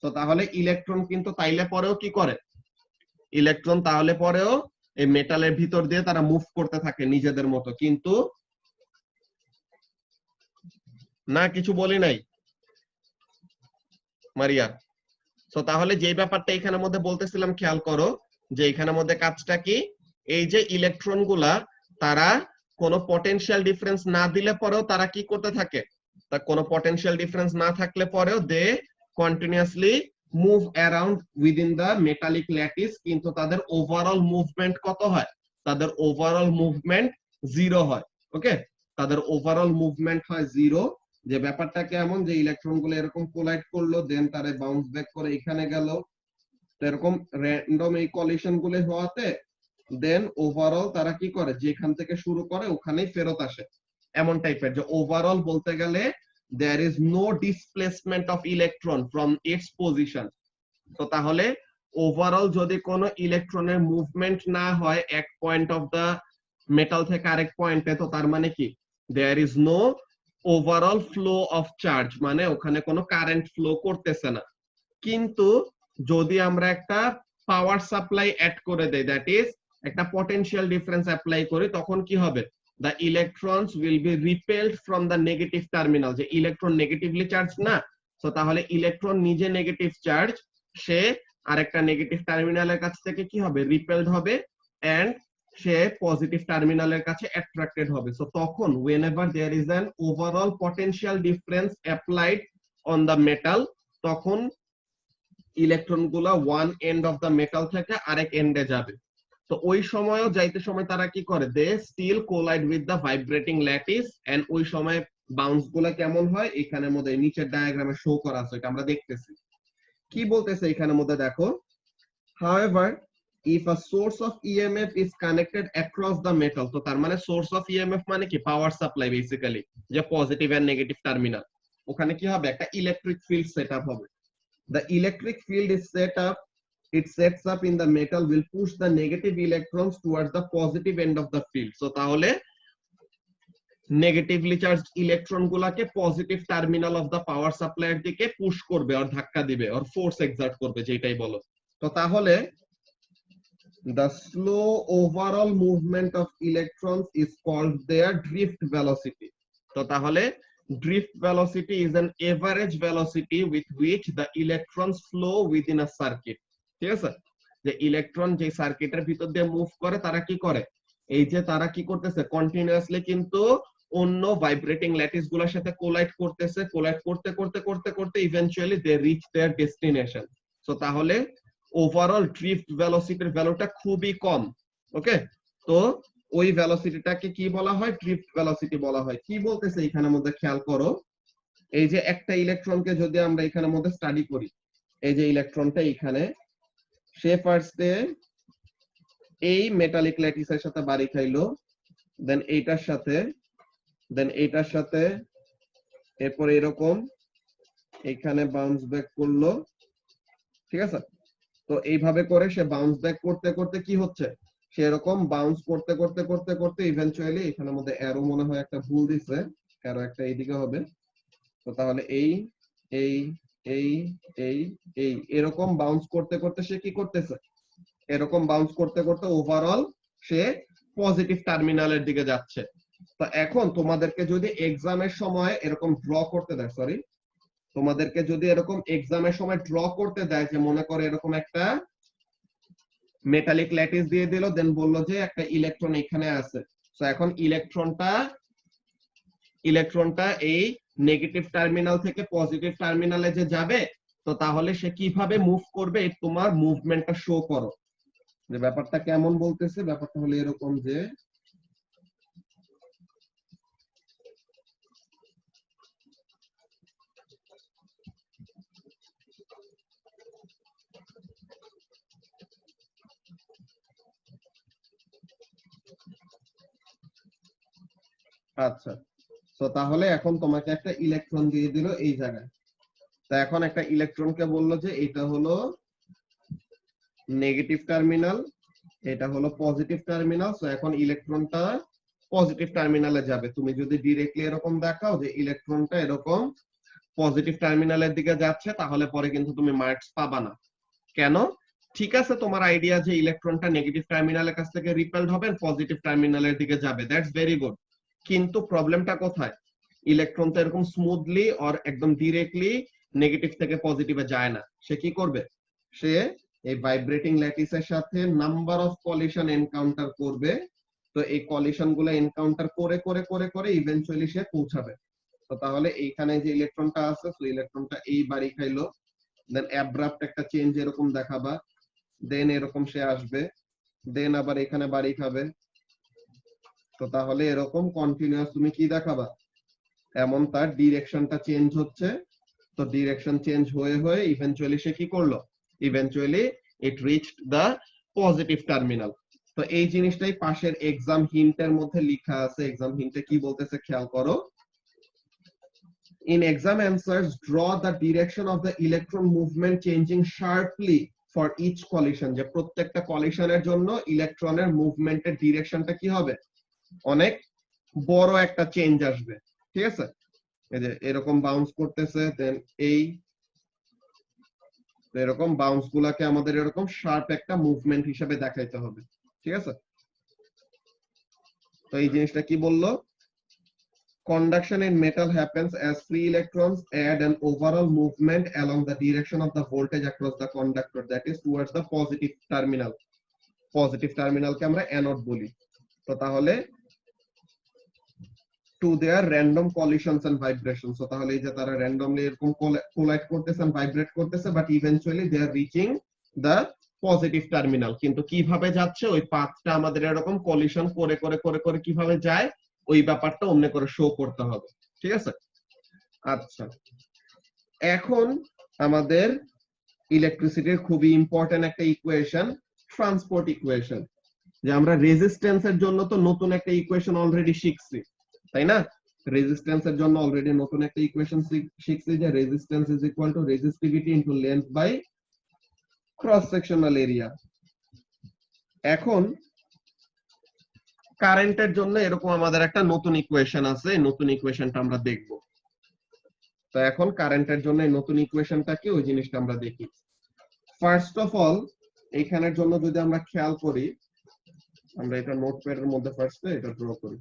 তো তাহলে ইলেকট্রন কিন্তু তাইলে পরেও কি করে? ইলেকট্রন তাহলে পরেও এই মেটালের ভিতর দিয়ে তারা মুভ করতে থাকে নিজেদের মতো, কিন্তু না, কিছু বলি নাই মারিয়া। তো তাহলে যে ব্যাপারটা এখানের মধ্যে বলতেছিলাম খেয়াল করো, যে এখানের মধ্যে কাজটা কি? এই যে ইলেকট্রন গুলা তারা কোনো পটেনশিয়াল ডিফারেন্স না দিলে পরেও তারা কি করতে থাকে? তা কোনো পটেনশিয়াল ডিফারেন্স না থাকলে পরেও they continuously move around within the metallic lattice, কিন্তু তাদের ওভারঅল মুভমেন্ট কত হয়? তাদের ওভারঅল মুভমেন্ট জিরো হয়। ওকে, তাদের ওভারঅল মুভমেন্ট হয় জিরো। যে ব্যাপারটা কেমন, যে ইলেকট্রন গুলো এরকম কোলাইড করলো, দেন তারা বাউন্স ব্যাক করে এখানে গেল, এরকম র্যান্ডম এই কলিশন গুলো হওয়াতে দেন ওভারঅল তারা কি করে, যেখান থেকে শুরু করে ওখানেই ফেরত আসে, এমন টাইপের। যে ওভারঅল বলতে গেলে there is no displacement of electron from its position. তো তাহলে ওভারঅল যদি কোনো ইলেকট্রনের মুভমেন্ট না হয় এক পয়েন্ট অফ দা মেটাল থেকে আরেক পয়েন্টে, তো তার মানে কি? there is no overall flow of charge, মানে ওখানে কোনো কারেন্ট ফ্লো করতেছে না। কিন্তু যদি আমরা একটা পাওয়ার সাপ্লাই অ্যাড করে দেই, দ্যাট ইজ একটা পটেনশিয়াল ডিফারেন্স অ্যাপ্লাই করি, তখন কি হবে? the electrons will be repelled from the negative terminal. যে ইলেকট্রন নেগেটিভলি চার্জ না, সো তাহলে ইলেকট্রন নিজে নেগেটিভ চার্জ, সে আরেকটা নেগেটিভ টার্মিনালের কাছ থেকে কি হবে? রিপেলড হবে, এন্ড সে পজিটিভ টার্মিনালের কাছে অ্যাট্রাক্টেড হবে। সো তখন whenever there is an overall potential difference applied on the metal, তখন ইলেকট্রন গুলা one end of the metal থেকে আরেক এন্ডে যাবে। তো ওই সময়ও যাইতে সময় তারা কি করে? They still collide with the vibrating lattice, and ওই সময় বাউন্স গুলা কেমন হয় এখানের মধ্যে নিচের ডায়াগ্রামে শো করা আছে, এটা আমরা দেখতেছি। কি বলতেছে এখানের মধ্যে দেখো, however if a source of EMF is connected across the metal, তো তার মানে সোর্স অফ EMF মানে কি? পাওয়ার সাপ্লাই বেসিক্যালি, যে পজিটিভ এন্ড নেগেটিভ টার্মিনাল, ওখানে কি হবে? একটা ইলেকট্রিক ফিল্ড সেট আপ হবে। the electric field is sets up in the metal will push the negative electrons towards the positive end of the field. so তাহলে negatively charged electron গুলাকে positive terminal of the পাওয়ার সাপ্লাইয়ের দিকে push করবে, আর ধাক্কা দিবে, আর force excerpt করবে, যেটাই বলো। তো তাহলে the slow overall movement of electrons is called their drift velocity. তো তাহলে drift velocity is an average velocity with which the electrons flow within a circuit. ঠিক আছে, যে ইলেকট্রন যে সার্কিটের ভিতর দিয়ে মুভ করে, তারা কি করে? এই যে তারা কি করতেছে কন্টিনিউয়াসলি কিন্তু অন্য ভাইব্রেটিং ল্যাটিস গুলোর সাথে কোলাইড করতেছে, কোলাইড করতে করতে করতে করতে eventually they reach their destination. So তাহলে ওভারঅল ড্রিফট ভেলোসিটির ভ্যালুটা খুবই কম। ওকে, তো ওই ভেলোসিটিটাকে কি বলা হয়? ড্রিফট ভেলোসিটি বলা হয়। কি বলতেছে এখানের মধ্যে খেয়াল করো, এই যে একটা ইলেকট্রনকে যদি আমরা এখানের মধ্যে স্টাডি করি, এই যে ইলেকট্রনটা এখানে, সে ফার্স্টে এই মেটালিক ল্যাটিসের সাথে বাড়ি খাইলো, দেন এইটার সাথে, দেন এইটার সাথে, এরপর এরকম এখানে বাউন্স ব্যাক করলো। ঠিক আছে, তো এইভাবে করে সে বাউন্স ব্যাক করতে করতে কি হচ্ছে, সে এরকম বাউন্স করতে করতে করতে করতে ইভেন্চুয়ালি এখানের মধ্যে অ্যারো মনে হয় একটা ভুল দিছে, অ্যারো একটা এইদিকে হবে। তো তাহলে এই এই এই এই এই এরকম বাউন্স করতে করতে সে কি করতেছে, এরকম বাউন্স করতে করতে ওভারঅল সে পজিটিভ টার্মিনালের দিকে যাচ্ছে। তো এখন তোমাদেরকে যদি এক্সামের সময় এরকম ড্র করতে দেয়, সরি, তোমাদেরকে যদি এরকম এক্সামের সময় ড্র করতে দেয়, যে মনে করে এরকম একটা মেটালিক ল্যাটিস দিয়ে দিল, দেন বললো যে একটা ইলেকট্রন এখানে আছে। তো এখন ইলেকট্রনটা এই নেগেটিভ টার্মিনাল থেকে পজিটিভ টার্মিনালে যে যাবে, তো তাহলে সে কিভাবে মুভ করবে, তোমার মুভমেন্টটা শো করো। যে ব্যাপারটা কেমন বলতেছে, ব্যাপারটা হলো এরকম যে আচ্ছা, তো তাহলে এখন তোমাকে একটা ইলেকট্রন দিয়ে দিল এই জায়গায়। তা এখন একটা ইলেকট্রনকে বললো যে এটা হলো নেগেটিভ টার্মিনাল, এটা হলো পজিটিভ টার্মিনাল। সো এখন ইলেকট্রনটা পজিটিভ টার্মিনালে যাবে। তুমি যদি ডিরেক্টলি এরকম দেখাও যে ইলেকট্রনটা এরকম পজিটিভ টার্মিনালের দিকে যাচ্ছে, তাহলে পরে কিন্তু তুমি মার্কস পাবা না। কেন? ঠিক আছে, তোমার আইডিয়া যে ইলেকট্রনটা নেগেটিভ টার্মিনালের কাছ থেকে রিপেলড হবে, পজিটিভ টার্মিনালের দিকে যাবে, দ্যাটস ভেরি গুড। কিন্তু প্রবলেমটা কোথায়? ইলেকট্রন তো এরকম স্মুথলি অর একদম ডিরেক্টলি নেগেটিভ থেকে পজিটিভে যায় না। সে কি করবে? সে এই ভাইব্রেটিং ল্যাটিসের সাথে নাম্বার অফ কলিশন এনকাউন্টার করবে। তো এই কলিশন গুলো এনকাউন্টার করে করে করে করে ইভেন্চুয়ালি সে পৌঁছাবে। তো তাহলে এইখানে যে ইলেকট্রনটা আছে, তো ইলেকট্রনটা এই বাড়ি খাইলো, দেন অ্যাব্রাপ্ট একটা চেঞ্জ এরকম দেখাবা, দেন এরকম সে আসবে, দেন আবার এখানে বাড়ি খাবে। তো তাহলে এরকম কন্টিনিউয়াস তুমি কি দেখাবা, এমন তার ডিরেকশনটা চেঞ্জ হচ্ছে। তো ডিরেকশন চেঞ্জ হয়ে হয়ে ইভেন্চুয়ালি সে কি করলো, eventually it reached the positive terminal. তো এই জিনিসটাই পাশের এক্সাম হিন্টের মধ্যে লেখা আছে। এক্সাম হিন্টে কি বলতেছে খেয়াল করো, in exam answers draw the direction of the electron movement changing sharply for each collision। যে প্রত্যেকটা কলিশনের জন্য ইলেকট্রনের মুভমেন্টের ডিরেকশনটা কি হবে, অনেক বড় একটা চেঞ্জ আসবে। ঠিক আছে, এই যে এরকম বাউন্স করতেছে, দেন এই এরকম বাউন্স গুলাকে আমাদের এরকম শার্প একটা মুভমেন্ট হিসেবে দেখাইতে হবে। ঠিক আছে, তো এই জিনিসটা কি বললো, conduction in metal happens as free electrons add an overall movement along the direction of the voltage across the conductor, that is towards the positive terminal। Positive টার্মিনালকে আমরা অ্যানোড বলি। তো তাহলে to their random collisions and vibrations, so তাহলে এই যে তারা randomly এরকম কোলাইড করতেছে and ভাইব্রেট করতেছে, but eventually they are reaching the positive terminal। কিন্তু কিভাবে যাচ্ছে, ওই পাথটা আমাদের এরকম কলিশন করে করে করে করে কিভাবে যায়, ওই ব্যাপারটা অন্য করে শো করতে হবে। ঠিক আছে, আচ্ছা, এখন আমাদের ইলেকট্রিসিটির খুবই ইম্পর্টেন্ট একটা ইকুয়েশন, ট্রান্সপোর্ট ইকুয়েশন। যে আমরা রেজিস্ট্যান্সের জন্য তো নতুন একটা ইকুয়েশন অলরেডি শিখছি, তাই না? রেজিস্ট্যান্সের জন্য অলরেডি নতুন একটা ইকুয়েশন শিখছি, যে resistance is equal to resistivity into length by cross sectional area. এখন কারেন্টের জন্য এরকম আমাদের একটা নতুন ইকুয়েশন আছে, নতুন ইকুয়েশনটা আমরা দেখব। তো এখন কারেন্টের জন্য এই নতুন ইকুয়েশনটা কি, ওই জিনিসটা আমরা দেখি। ফার্স্ট অফ অল এইখানের জন্য যদি আমরা খেয়াল করি, আমরা এটা নোটপ্যাডের মধ্যে ফার্স্টে এটা ড্র করি।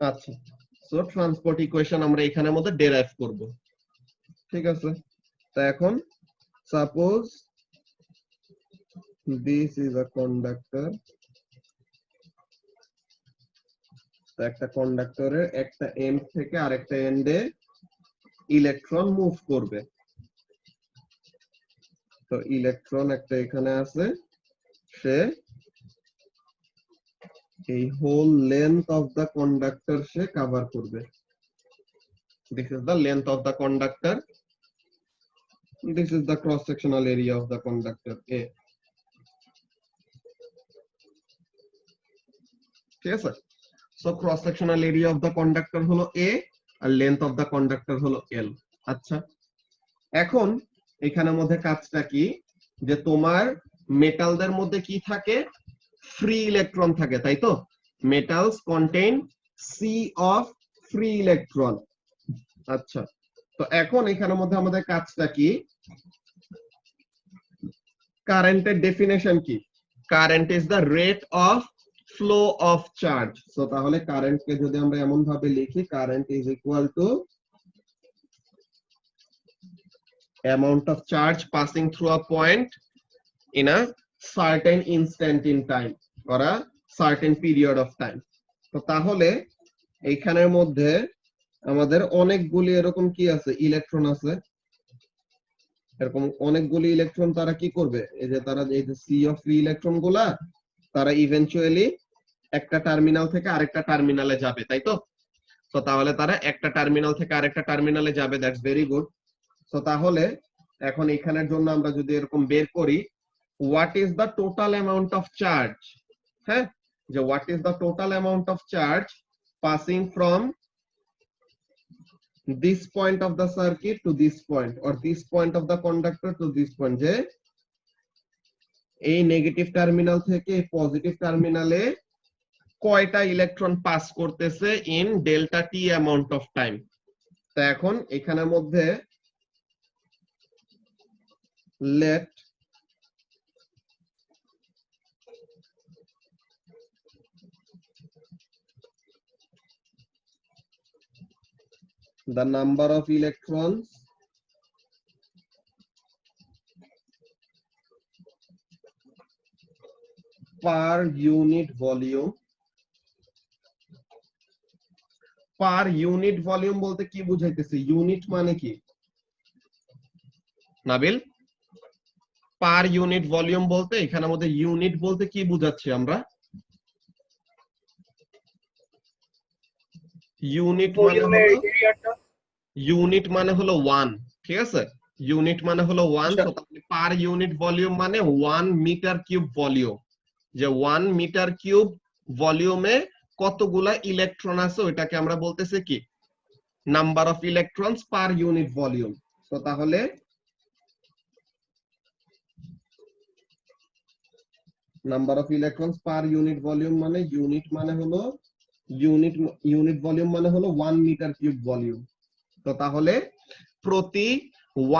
আচ্ছা, সো ট্রান্সপোর্ট ইকুয়েশন আমরা এখানের মধ্যে ডেরাইভ করব, ঠিক আছে। তো এখন suppose this is a conductor, তো একটা কন্ডাক্টরের একটা এন্ড থেকে আরেকটা এন্ডে ইলেকট্রন মুভ করবে। তো ইলেকট্রন একটা এখানে আছে, সে এই whole length of the conductor সে কভার করবে। This is the length of the conductor, this is the cross sectional area of the conductor A, ঠিক আছে। So cross sectional area of the conductor হলো এ আর length of the conductor হলো L. আচ্ছা, এখন এখানের মধ্যে কাজটা কি, যে তোমার মেটালদের মধ্যে কি থাকে, ফ্রি ইলেকট্রন থাকে, তাই তো। Metals contain sea of free electron. আচ্ছা, তো এখন এখানের মধ্যে আমাদের কাজটা কি, কারেন্টের ডেফিনেশন কি, current is the rate of flow of charge. So তাহলে কারেন্টকে যদি আমরা এমন ভাবে লিখি, current is equal to amount of charge passing through a point in a certain instant in time or a certain period of time. তো তাহলে এইখানের মধ্যে আমাদের অনেকগুলি এরকম কি আছে, ইলেকট্রন আছে। এরকম অনেকগুলি ইলেকট্রন তারা কি করবে, এই যে তারা এই যে সি অফ ফ্রি ইলেকট্রন গুলা তারা ইভেন্চুয়ালি একটা টার্মিনাল থেকে আরেকটা টার্মিনালে যাবে, তাই তো। তো তাহলে তারা একটা টার্মিনাল থেকে আরেকটা টার্মিনালে যাবে, দ্যাটস ভেরি গুড। তো তাহলে এখন এখানের জন্য আমরা যদি এরকম বের করি, what is the total amount of charge, হ্যাঁ, যে what is the total amount of charge passing from this point of the circuit to this point or this point of the conductor to this point, যে এই negative terminal থেকে positive টার্মিনালে কয়টা electron pass করতেছে in delta T amount of time. তো এখন এখানের মধ্যে let the number of electrons per unit volume, per unit volume বলতে কি বুঝাইতেছে, ইউনিট মানে কি নাবিল, পার ইউনিট ভলিউম বলতে এখানের মধ্যে ইউনিট বলতে কি বুঝাচ্ছি আমরা, ইউনিট মানে হলো 1, ঠিক আছে। ইউনিট মানে হলো 1, তো তাহলে পার ইউনিট ভলিউম মানে 1 মিটার কিউব ভলিউম, যে 1 মিটার কিউব ভলিউমে কতগুলা ইলেকট্রন আছে ওইটাকে আমরা বলতেছি কি, number of electrons per unit volume. তো তাহলে number of electrons per unit volume মানে ইউনিট মানে হলো ইউনিট ভলিউম মানে হলো 1 মিটার কিউব ভলিউম। তো তাহলে প্রতি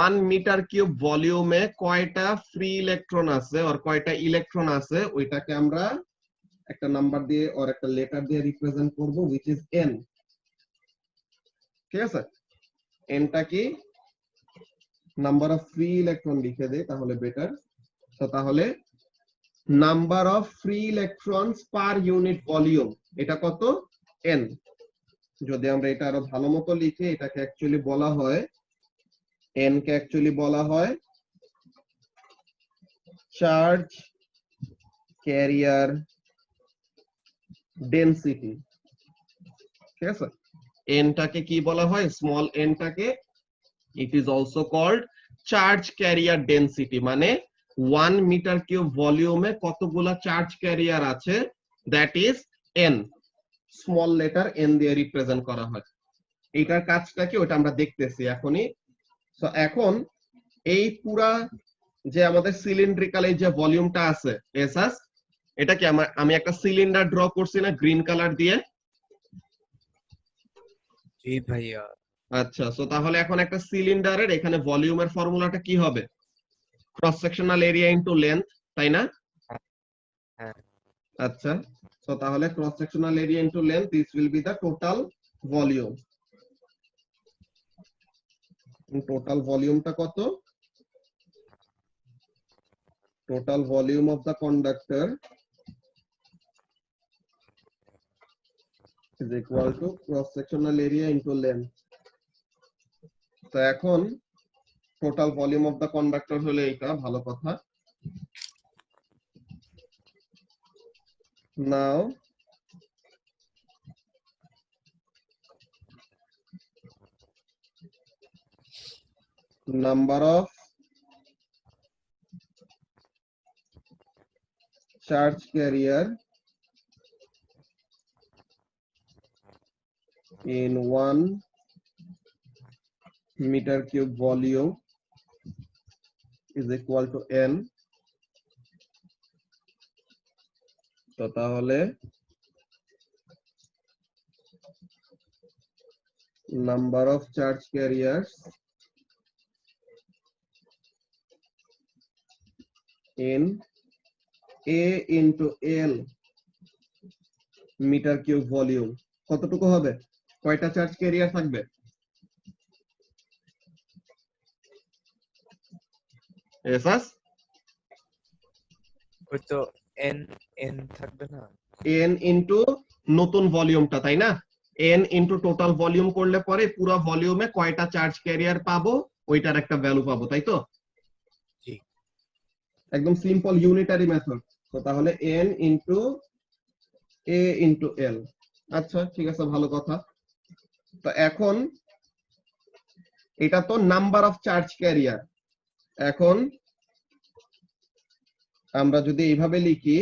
1 মিটার কিউব ভলিউমে কয়টা ফ্রি ইলেকট্রন আছে আর কয়টা ইলেকট্রন আছে ওইটাকে আমরা একটা নাম্বার দিয়ে আর একটা লেটার দিয়ে রিপ্রেজেন্ট করব, which is n, ঠিক আছে। nটা কি, নাম্বার অফ ফ্রি ইলেকট্রন লিখে দেই তাহলে বেটার। তো তাহলে number of free electrons per unit volume এটা কত, n। যদি আমরা এটা আরো ভালো মতো লিখি, এটাকে অ্যাকচুয়ালি বলা হয়, n কে অ্যাকচুয়ালি বলা হয় চার্জ ক্যারিয়ার ডেনসিটি, ঠিক আছে। n টাকে কি বলা হয়, স্মল n টাকে it is also called charge carrier density, মানে 1 মিটার কিউব ভলিউমে কতগুলা চার্জ ক্যারিয়ার আছে, that is n, small letter n দিয়ে রিপ্রেজেন্ট করা হয়। এইটার কাজটা কি ওটা আমরা দেখতেছি এখনই। সো এখন এই পুরা যে আমাদের সিলিন্ড্রিক্যাল এই যে ভলিউমটা আছে এসাস, এটা কি আমি একটা সিলিন্ডার ড্র করছি না গ্রিন কালার দিয়ে, জি ভাইয়া। আচ্ছা, সো তাহলে এখন একটা সিলিন্ডারের এখানে ভলিউমের ফর্মুলাটা কি হবে, cross sectional area into length, তাই না। হ্যাঁ। আচ্ছা, সো তাহলে cross sectional area into length, this will be the total volume. Total ভলিউমটা কত? Total volume of the conductor is equal to cross sectional area into length. তো এখন total volume of the conductor হলো এটা, ভালো কথা। নাও number of charge carrier in 1 meter cube volume is equal to n. তো তাহলে number of charge carriers in A into L metre cube volume কতটুকু হবে? কয়টা চার্জ ক্যারিয়ার থাকবে? এসাস ওই তো n n থাকবে না, n ইনটু নতুন ভলিউমটা, তাই না? n ইনটু টোটাল ভলিউম করলে পরে পুরো ভলিউমে কয়টা চার্জ ক্যারিয়ার পাবো ওইটার একটা ভ্যালু পাবো, তাই তো? জি। একদম সিম্পল ইউনিটারি মেথড। তো তাহলে n into a into l। আচ্ছা ঠিক আছে, ভালো কথা। তো এখন এটা তো নাম্বার অফ চার্জ ক্যারিয়ার। এখন আমরা যদি এইভাবে লিখি,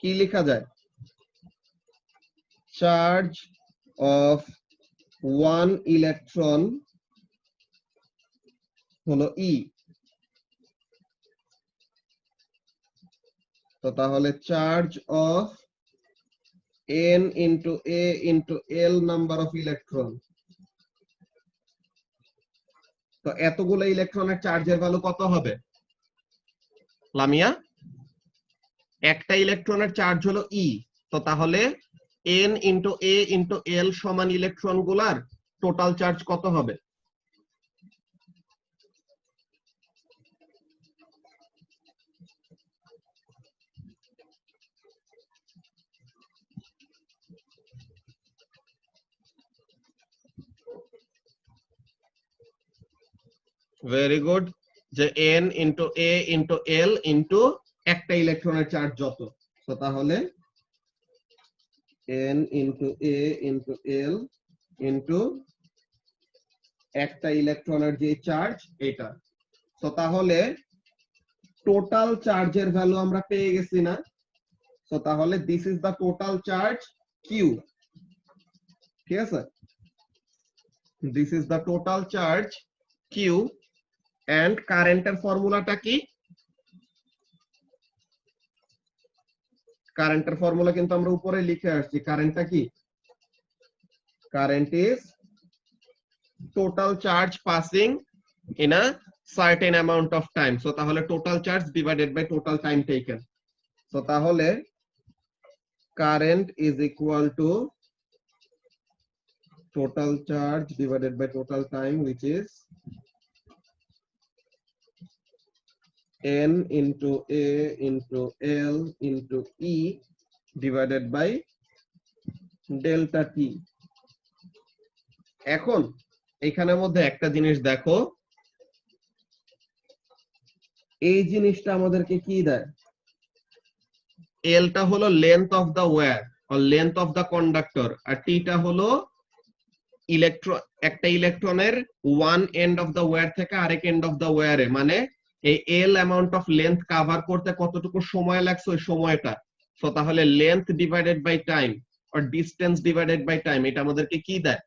কি লেখা যায়? চার্জ অফ 1 ইলেকট্রন হলো E। তো তাহলে charge of n into a into l number of electron. তো এতগুলো ইলেকট্রনের চার্জের ভ্যালু কত হবে লামিয়া? একটা ইলেকট্রনের চার্জ হলো E। তো তাহলে n into a into l সমান ইলেকট্রন গুলার টোটাল চার্জ কত হবে? Very good. যে n into a into l into একটা ইলেকট্রনের চার্জ যত। তো তাহলে n into a into l into একটা ইলেকট্রনের যে চার্জ এটা। তো তাহলে টোটাল চার্জের ভ্যালু আমরা পেয়ে গেছি না? তো তাহলে this is the total charge Q. ঠিক আছে, this is the total charge Q. And কারেন্টের ফর্মুলাটা কি? কারেন্টের ফর্মুলা কিন্তু আমরা উপরে লিখে আসছি। কারেন্টটা কি? Current is total charge passing in a certain amount of time. So তাহলে total charge divided by total time taken. So তাহলে current is equal to total charge divided by total time, which is n into a into l into e divided by delta t। এখন এখানের মধ্যে একটা জিনিস দেখো, এই জিনিসটা আমাদেরকে কি দেয়? এলটা হলো লেন্থ অফ দা ওয়্যার আর লেন্থ অফ দা কন্ডাক্টর, আর টিটা হলো ইলেকট্রন, একটা ইলেকট্রনের one end of the wire থেকে আরেক এন্ড অফ দা ওয়্যারে, মানে এই L amount of length cover করতে কতটুকু সময় লাগছে ওই সময়টা। সো তাহলে লেন্থ ডিভাইডেড বাই টাইম আর ডিসটেন্স ডিভাইডেড বাই টাইম, এটা আমাদেরকে কি দেয়?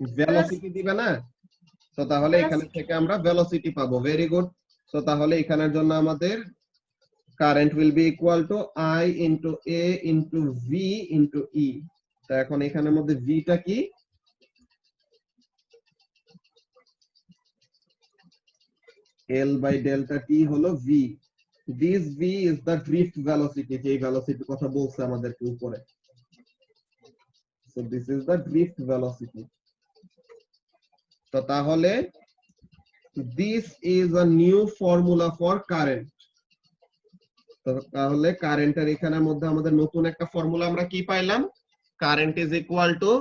ভেলোসিটি দিবে না? তো তাহলে এখানে থেকে আমরা ভেলোসিটি পাবো। Very good. তো তাহলে এখানের জন্য আমাদের current will be equal to I into A into V into E। তো এখন এখানের মধ্যে V টা কি? L by delta T হলো V. This V is the drift velocity, যে velocity কথা বলছে আমাদেরকে উপরে. So this is the drift velocity. তো তাহলে this is a new formula for current. তো তাহলে কারেন্টের এখানের মধ্যে আমাদের নতুন একটা ফর্মুলা আমরা কি পাইলাম? Current is equal to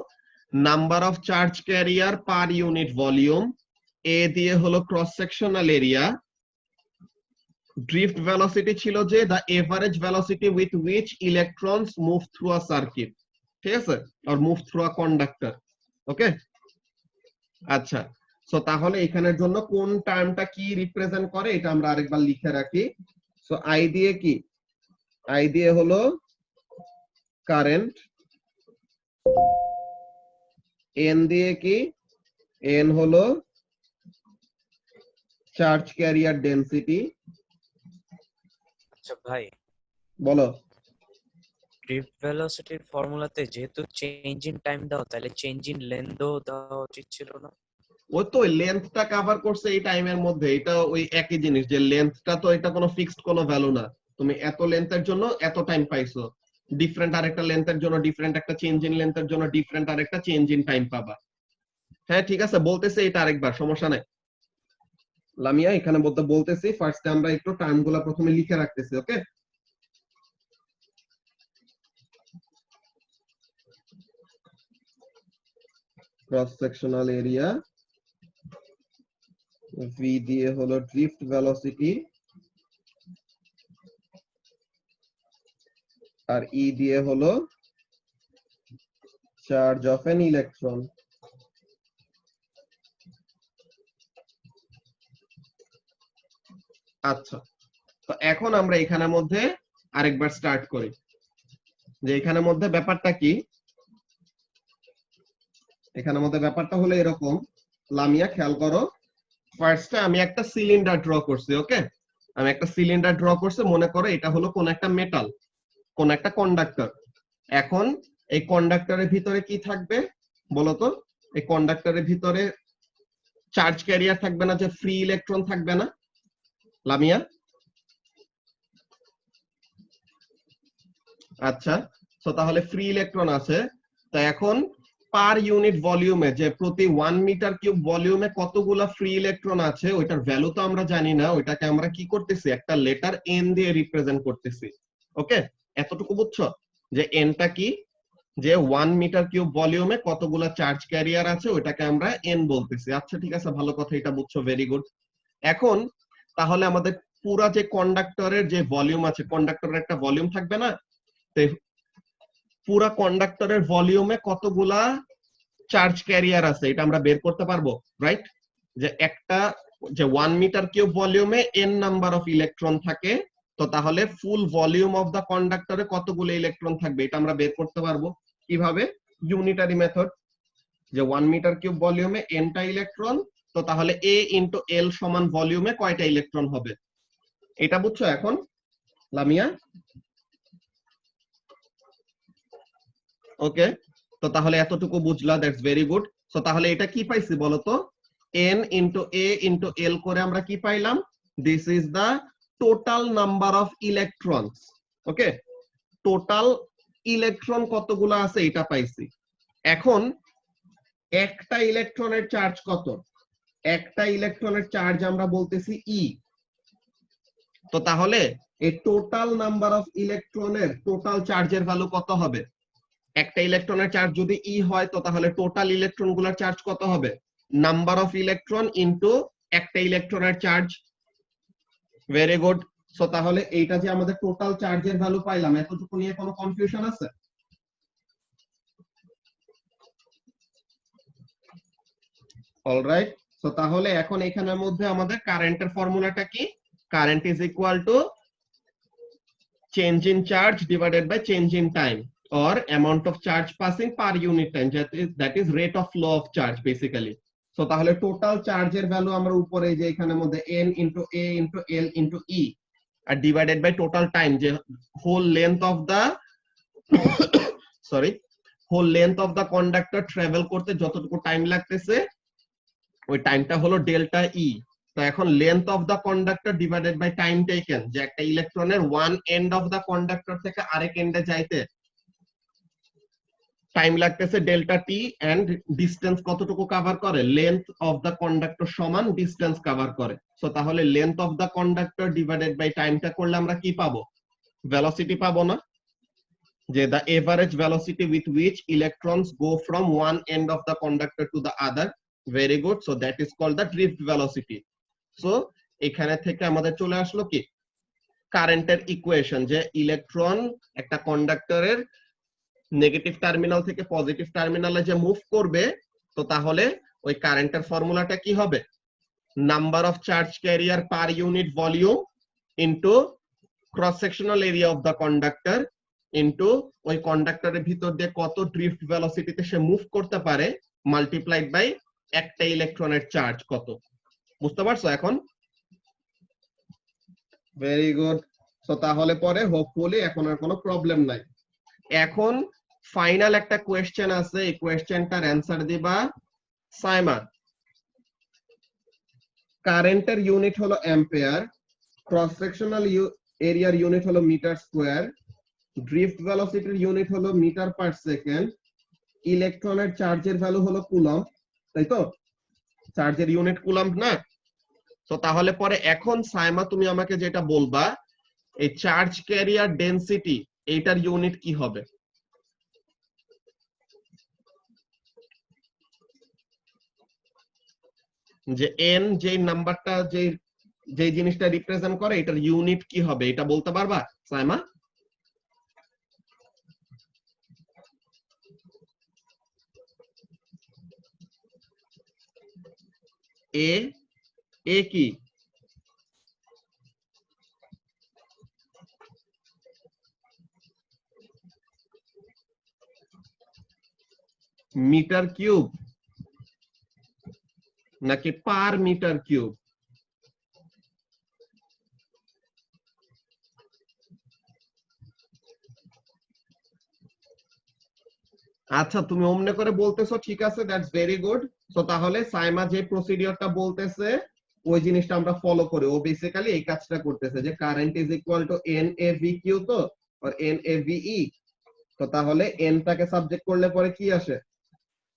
number of charge carrier per unit volume. A দিয়ে হলো cross sectional area. Drift velocity ছিল যে the average velocity with which electrons move through a circuit. ঠিক আছে? or move through a conductor. ওকে? আচ্ছা, so তাহলে এখানের জন্য কোন টার্মটা কি রিপ্রেজেন্ট করে এটা আমরা আরেকবার লিখে রাখি। সো আই দিয়ে কি? আই দিয়ে হলো কারেন্ট, এন দিয়ে কি? এন হলো চার্জ ক্যারিয়ার ডেনসিটি। আচ্ছা ভাই, বলো। ড্রিফট ভেলোসিটির ফর্মুলাতে যেহেতু চেঞ্জ ইন টাইম দাও, তাহলে চেঞ্জ ইন লেন্থও দেওয়া উচিত ছিল না? ওই তো লেন্থটা কভার করছে এই টাইমের মধ্যে, এটা ওই একই জিনিস, যে লেন্থটা তো এটা কোনো ফিক্সড কোনো ভ্যালু না। তুমি এত লেন্থের জন্য এত টাইম পাইছো, ডিফারেন্ট আরেকটা লেন্থের জন্য ডিফারেন্ট একটা চেঞ্জ ইন লেন্থের জন্য ডিফারেন্ট আরেকটা চেঞ্জ ইন টাইম পাবা। হ্যাঁ ঠিক আছে, বলতেছে এটা আরেকবার, সমস্যা নাই লামিয়া। এখানে বলতেছি ফার্স্টে আমরা একটু টার্মগুলো প্রথমে লিখে রাখতেছি। ওকে, ক্রস সেকশনাল এরিয়া, ভি দিয়ে হলো ড্রিফট ভেলোসিটি, আর ই দিয়ে হলো চার্জ অফ এন ইলেকট্রন। আচ্ছা, তো এখন আমরা এখানের মধ্যে আরেকবার স্টার্ট করি, যে এখানের মধ্যে ব্যাপারটা কি। এখানের মধ্যে ব্যাপারটা হলো এরকম, লামিয়া খেয়াল করো। ফার্স্টে আমি একটা সিলিন্ডার ড্র করছি। ওকে, আমি একটা সিলিন্ডার ড্র করছি, মনে করো এটা হলো কোন একটা মেটাল, কোন একটা কন্ডাক্টর। এখন এই কন্ডাক্টরের ভিতরে কি থাকবে বলতো? এই কন্ডাক্টরের ভিতরে চার্জ ক্যারিয়ার থাকবে না, যে ফ্রি ইলেকট্রন থাকবে না লামিয়া? আচ্ছা, তো তাহলে ফ্রি ইলেকট্রন আছে। তো এখন পার ইউনিট ভলিউমে, যে প্রতি 1 মিটার কিউব ভলিউমে কতগুলা ফ্রি ইলেকট্রন আছে, ওইটার ভ্যালু তো আমরা জানি না। ওইটাকে আমরা কি করতেছি? একটা লেটার এন দিয়ে রিপ্রেজেন্ট করতেছি। ওকে, এতটুকু বুঝছো যে এনটা কি? যে 1 মিটার কিউব ভলিউমে কতগুলা চার্জ ক্যারিয়ার আছে, ওইটাকে আমরা এন বলতেছি। আচ্ছা ঠিক আছে, ভালো কথা, এটা বুঝছো, ভেরি গুড। এখন তাহলে আমাদের পুরা যে কন্ডাক্টরের যে ভলিউম আছে, কন্ডাক্টরের একটা ভলিউম থাকবে না? পুরা কন্ডাক্টরের ভলিউমে কতগুলা চার্জ ক্যারিয়ার আছে এটা আমরা বের করতে পারবো, রাইট? যে একটা, যে 1 মিটার কিউব ভলিউমে n নাম্বার অফ ইলেকট্রন থাকে, তো তাহলে ফুল ভলিউম অফ দা কন্ডাক্টরে কতগুলো ইলেকট্রন থাকবে এটা আমরা বের করতে পারবো। কিভাবে? ইউনিটারি মেথড, যে 1 মিটার কিউব ভলিউমে n টা ইলেকট্রন, তো তাহলে a ইনটু l সমান ভলিউমে কয়টা ইলেকট্রন হবে, এটা বুঝছো এখন লামিয়া? ওকে, তো তাহলে এতটুকু বুঝলা, দ্যাটস ভেরি গুড। সো তাহলে এটা কি পাইছি বলতো? n into a into l করে আমরা কি পাইলাম? This is the total number of electrons. Okay, total electron কতগুলো আছে এটা পাইছি। এখন একটা ইলেকট্রনের চার্জ কত? একটা ইলেকট্রনের চার্জ আমরা বলতেছি ই। তো তাহলে এই টোটাল নাম্বার অফ ইলেকট্রনের টোটাল চার্জের ভ্যালু কত হবে? একটা ইলেকট্রনের চার্জ যদি ই হয়, তো তাহলে টোটাল ইলেকট্রন গুলার চার্জ কত হবে? নাম্বার অফ ইলেকট্রন ইনটু একটা ইলেকট্রনের চার্জ। Very good. সো তাহলে এইটা যে আমাদের টোটাল চার্জের ভ্যালু পাইলাম, এতটুকু নিয়ে কোনো কনফিউশন আছে? অলরাইট, সো তাহলে এখন এখানের মধ্যে আমাদের কারেন্টের ফর্মুলাটা কি? Current is equal to change in charge divided by change in time, or amount of charge passing per unit time, that is rate of flow of charge basically. So তাহলে total চার্জের ভ্যালু আমরা উপরে যে এখানের মধ্যে n into a into l into e আর divided by total time, যে whole length of the sorry whole length of the conductor travel করতে যতটুকু টাইম লাগতেছে, ওই টাইমটা হলো ডেল্টা ই। তো এখন length of the conductor divided by time taken, যে একটা ইলেকট্রনের one end of the conductor থেকে আরেক এন্ডে যাইতে টাইম লাগতেছে ডেল্টা টি, এন্ড ডিসটেন্স কতটুকু কভার করে, লেন্থ অফ দা কন্ডাক্টর সমান ডিসটেন্স কভার করে। সো তাহলে length of the conductor divided by টাইমটা করলে আমরা কি পাবো, ভেলোসিটি পাবো না, যে the average velocity with which electrons go from one end of the conductor to the other. Very good. So that is called the drift velocity. So এখানে থেকে আমাদের চলে আসলো কি কারেন্টের ইকুয়েশন, যে ইলেকট্রন একটা কন্ডাক্টরের নেগেটিভ টার্মিনাল থেকে পজিটিভ টার্মিনালে যে মুভ করবে, তো তাহলে ওই কারেন্টের ফর্মুলাটা কি হবে, number of charge carrier per unit volume into cross sectional area of the conductor into ওই কন্ডাক্টরের ভিতর দিয়ে কত ড্রিফট ভেলোসিটিতে সে মুভ করতে পারে মাল্টিপ্লাইড বাই একটা ইলেকট্রনের চার্জ কত। বুঝতে পারছো এখন? Very good. সো তাহলে পরে হোপফুলি এখন আর কোনো প্রবলেম নাই। এখন ফাইনাল একটা কোয়েশ্চেন আছে, এই কোয়েশ্চেনটার অ্যানসার দিবা সাইমা। কারেন্টের ইউনিট হলো অ্যাম্পিয়ার, ক্রস সেকশনাল এরিয়ার ইউনিট হলো মিটার স্কয়ার, ড্রিফট ভেলোসিটির ইউনিট হলো মিটার পার সেকেন্ড, ইলেকট্রনের চার্জের ভ্যালু হলো কুলম্ব, তাই তো? চার্জের ইউনিট কুলম্ব না? তো তাহলে পরে এখন সাইমা তুমি আমাকে যেটা বলবা, এই চার্জ ক্যারিয়ার ডেনসিটি এইটার ইউনিট কি হবে? যে এন যে নাম্বারটা যে জিনিসটা রিপ্রেজেন্ট করে এটার ইউনিট কি হবে, এটা বলতে পারবা সাইমা? এ কি? মিটার কিউব নাকি পার মিটার কিউব? আচ্ছা তুমি অমনে করে বলতেছো, ঠিক আছে, দ্যাটস ভেরি গুড। সো তাহলে সাইমা যে প্রসিডিওরটা বলতেছে ওই জিনিসটা আমরা ফলো করি। ও বেসিক্যালি এই কাজটা করতেছে যে current is equal to N A V Q, তো আর এন এ ভি ই। তো তাহলে এনটাকে সাবজেক্ট করলে পরে কি আসে,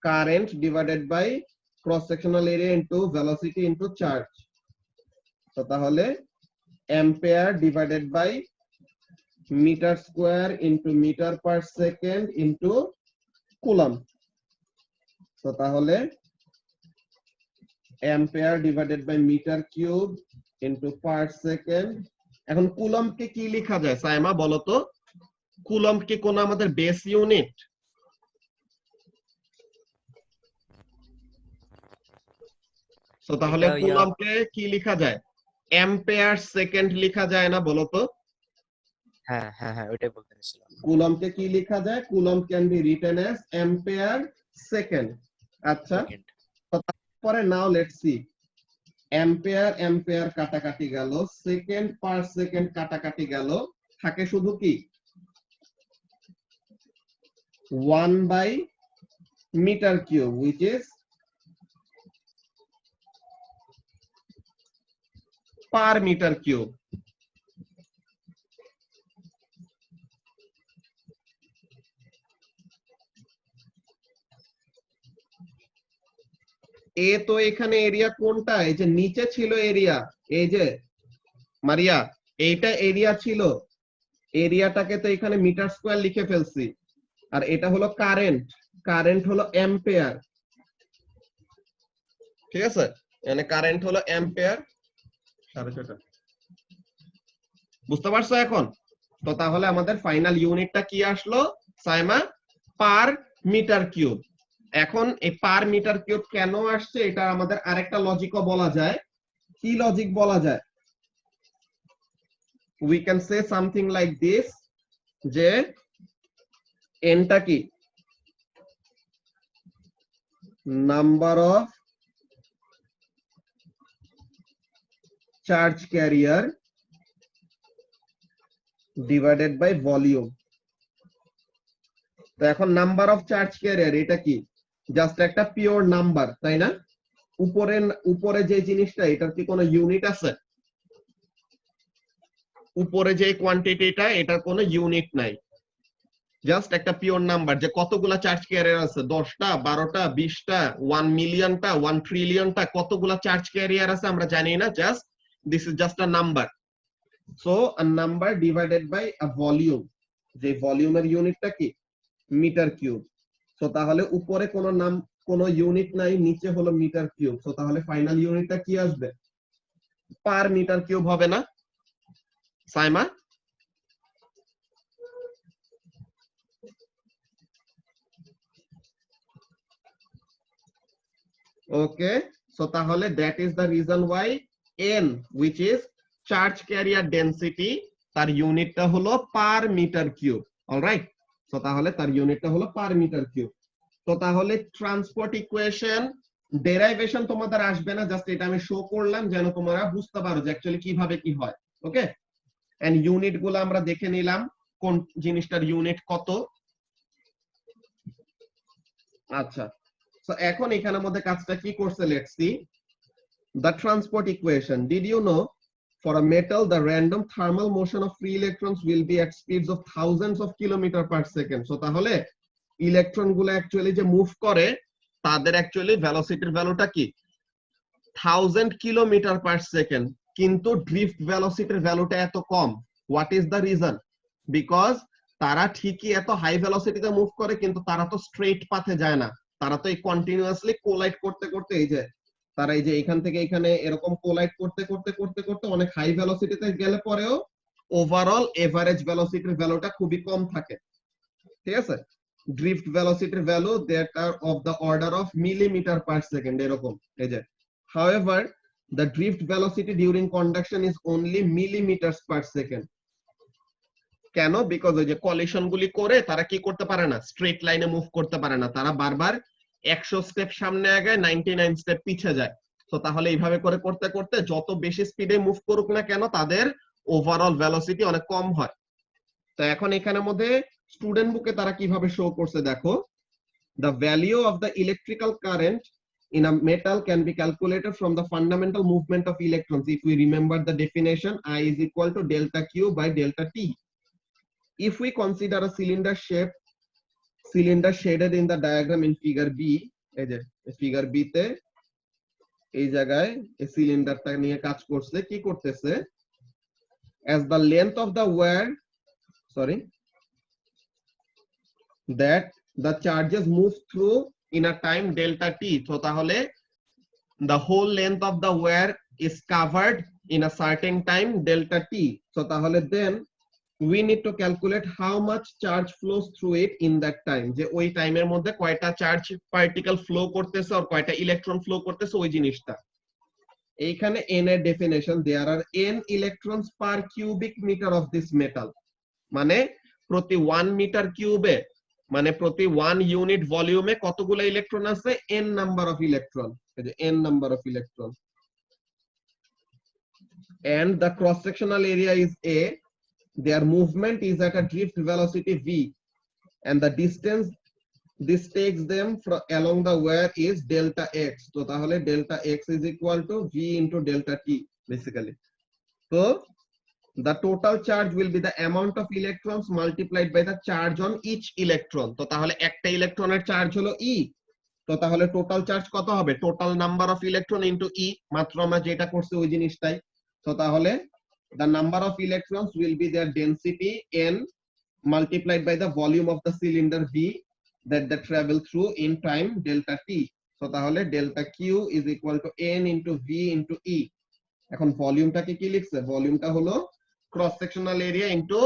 current divided by cross sectional area into velocity into charge. তো তাহলে ampere divided by metre square into metre per second into coulomb. তো তাহলে ampere divided by metre cube into per second. এখন কুলম্বকে কি লেখা যায় সাইমা বলো তো? কুলম্ব কি কোন আমাদের বেস ইউনিট? তো তাহলে কুলম্বকে কি লেখা যায়, অ্যাম্পিয়ার সেকেন্ড লেখা যায় না বলো তো? হ্যাঁ হ্যাঁ হ্যাঁ, ওইটাই বলতে নিছিলাম। কুলম্বকে কি লেখা যায়, coulomb can be written as ampere second. আচ্ছা তারপরে now let's see, ampere ampere কাটাকাটি গেল, সেকেন্ড পার সেকেন্ড কাটাকাটি গেল, থাকে শুধু কি 1 by metre cube, which is per metre cube. এ তো এখানে এরিয়া কোনটা, এই যে নিচে ছিল এরিয়া, এই যে মারিয়া এইটা এরিয়া ছিল, এরিয়াটাকে তো এখানে মিটার স্কয়ার লিখে ফেলছি। আর এটা হলো কারেন্ট, কারেন্ট হলো অ্যাম্পিয়ার, ঠিক আছে? মানে কারেন্ট হলো অ্যাম্পিয়ার। 6:30। বুঝতে পারছো এখন? তো তাহলে আমাদের ফাইনাল ইউনিটটা কি আসলো সাইমা, পার মিটার কিউব। এখন এই পার মিটার কিউব কেন আসছে এটা আমাদের আরেকটা লজিকও বলা যায়। কি লজিক বলা যায়? we can say something like this, যে এনটা কি, number of charge carrier divided by volume. তো এখন নাম্বার অফ চার্জ ক্যারিয়ার এটা কি, জাস্ট একটা পিওর নাম্বার, তাই না? উপরে উপরে যে জিনিসটা, এটার কি কোনো ইউনিট আছে? উপরে যে কোয়ান্টিটিটা, এটার কোনো ইউনিট নাই, জাস্ট একটা পিওর নাম্বার যে কতগুলা চার্জ ক্যারিয়ার আছে, 10টা 12টা 20টা 1 মিলিয়নটা 1 ট্রিলিয়নটা, কতগুলা চার্জ ক্যারিয়ার আছে আমরা জানি না, just this is just a number. So a number divided by a volume, যে ভলিউমের ইউনিটটা কি? Metre cube. সো তাহলে উপরে কোনো ইউনিট নাই, নিচে হলো মিটার কিউব। সো তাহলে ফাইনাল ইউনিটটা কি আসবে? পার মিটার কিউব হবে না সাইমা? ওকে, সো তাহলে that is the reason why n, which is charge carrier density, তার ইউনিটটা হলো per metre cube. Alright, so তাহলে তার ইউনিটটা হলো পার মিটার কিউব। তো তাহলে ট্রান্সপোর্ট ইকুয়েশন ডেরাইভেশন তোমাদের আসবে না, জাস্ট এটা আমি শো করলাম যেন তোমরা বুঝতে পারো যে অ্যাকচুয়ালি কিভাবে কি হয়। ওকে, এন্ড ইউনিট গুলো আমরা দেখে নিলাম, কোন জিনিসটার ইউনিট কত। আচ্ছা, সো এখন এখানের মধ্যে কাজটা কি করছে, let's see the transport equation. Did you know for a metal the random thermal motion of free electrons will be at speeds of thousands of kilometer per second? So তাহলে electron গুলো actually যে move করে, তাদের actually ভেলোসিটির ভ্যালুটা কি? 1000 kilometre per second, কিন্তু drift ভেলোসিটির ভ্যালুটা এত কম। What is the reason? Because তারা ঠিকই এত হাই ভেলোসিটিতে মুভ করে, কিন্তু তারা তো স্ট্রেট পাথে যায় না, তারা তো এই কন্টিনিউয়াসলি কোলাইড করতে করতে, এই যে তারা এই যে এখান থেকে এখানে এরকম কোলাইড করতে করতে করতে করতে অনেক হাই ভেলোসিটিতে গেলে পরেও ওভারঅল এভারেজ ভেলোসিটির ভ্যালুটা খুবই কম থাকে। ঠিক আছে, ড্রিফট ভেলোসিটির value that are of the order of millimetre per second, এরকম। এই যে however the drift velocity during conduction is only millimeters per second. কেন? বিকজ ওই যে কলিশন গুলি করে তারা কি করতে পারে না, স্ট্রেট লাইনে মুভ করতে পারে না, তারা বারবার 100 স্টেপ সামনে আগায় 99 স্টেপ পিছে যায়। তো তাহলে এইভাবে করে করতে করতে যত বেশি স্পিডে মুভ করুক না কেন, তাদের ওভারঅল ভেলোসিটি অনেক কম হয়। তো এখন এখানের মধ্যে স্টুডেন্ট বুকে তারা কিভাবে শো করছে দেখো, the value of the electrical current in a metal can be calculated from the fundamental movement of electrons. If we remember the definition, I is equal to delta Q by delta T. If we consider a cylinder shaded in the diagram in figure B, এই যে figure B তে এই জায়গায় এই সিলিন্ডারটা নিয়ে কাজ করছে, কি করতেছে, as the length of the wire, that the charges move through in a time delta T. So তাহলে the whole length of the wire is covered in a certain time delta T. So তাহলে then we need to calculate how much charge flows through it in that time, যে ওই টাইমের মধ্যে কয়টা charge particle flow করতেছে আর কয়টা electron flow করতেছে, ওই জিনিসটা। এইখানে n এর definition, there are n electrons per cubic meter of this metal, মানে প্রতি 1 মিটার কিউবে, মানে প্রতি 1 ইউনিট ভলিউমে কতগুলো ইলেকট্রন আছে? n নাম্বার অফ ইলেকট্রন, এই যে n number of electron. and the cross sectional area is a, their movement is at a drift velocity v, and the distance this takes them from along the wire is delta x. So তাহলে delta x is equal to v into delta t basically. So the total charge will be the amount of electrons multiplied by the charge on each electron. তো তাহলে একটা ইলেকট্রনের charge হলো e, তো তাহলে total charge কত হবে? Total number of electron into e, মাত্র আমরা যেটা করছি ওই জিনিসটাই। তো তাহলে the number of electrons will be their density n multiplied by the volume of the cylinder v that they travel through in time delta t. So তাহলে delta q is equal to n into v into e. এখন ভলিউমটাকে কি লিখছে? ভলিউমটা হলো cross sectional area into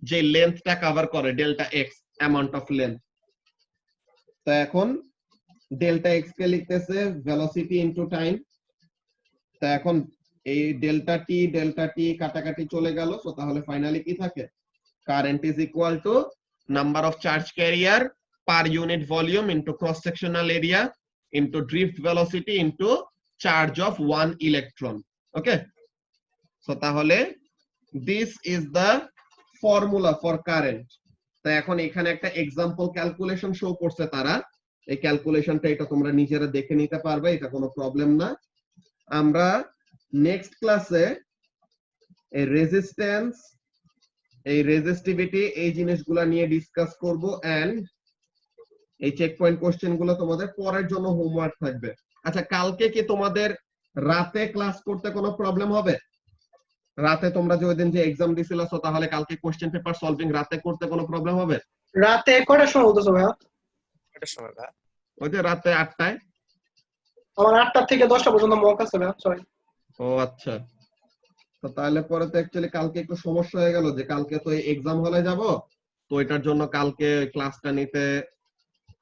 যে লেন্থটা cover করে, delta x, amount of length. তো এখন ডেল্টা এক্স কে লিখতেছে ভেলোসিটি ইনটু টাইম। তো এখন এই ডেল্টা টি কাটাকাটি চলে গেল। তো তাহলে ফাইনালি কি থাকে? Current is equal to number of charge carrier per unit volume into cross sectional area into drift velocity into charge of 1 electron. Okay, so তাহলে this is the formula for current. তো এখন এখানে একটা example calculation show করছে তারা, এই ক্যালকুলেশনটা এটা তোমরা নিজেরা দেখে নিতে পারবে, এটা কোনো প্রবলেম না। আমরা নেক্সট ক্লাসে এই রেজিস্ট্যান্স, এই রেজিস্টিভিটি, এই জিনিসগুলো নিয়ে ডিসকাস করব। এন্ড এই চেক পয়েন্ট কোশ্চেন গুলো তোমাদের পরের জন্য হোমওয়ার্ক থাকবে। আচ্ছা, কালকে কি তোমাদের রাতে ক্লাস করতে কোনো প্রবলেম হবে? রাতে তোমরা যে ওই দিন যে এক্সাম দিছিলা, সো তাহলে কালকে কোশ্চেন পেপার সলভিং রাতে করতে কোনো প্রবলেম হবে? রাতে কয়টার সময় বলতেছো ভাইয়া? এটা সময় ভাই ওই যে রাতে 8টায়। আমার 8টা থেকে 10টা পর্যন্ত মক আছে ভাইয়া, সরি। ও আচ্ছা, তো তাহলে পরে তো অ্যাকচুয়ালি কালকে একটু সমস্যা হয়ে গেল যে কালকে তো এক্সাম হলে যাব, তো এটার জন্য কালকে ক্লাসটা নিতে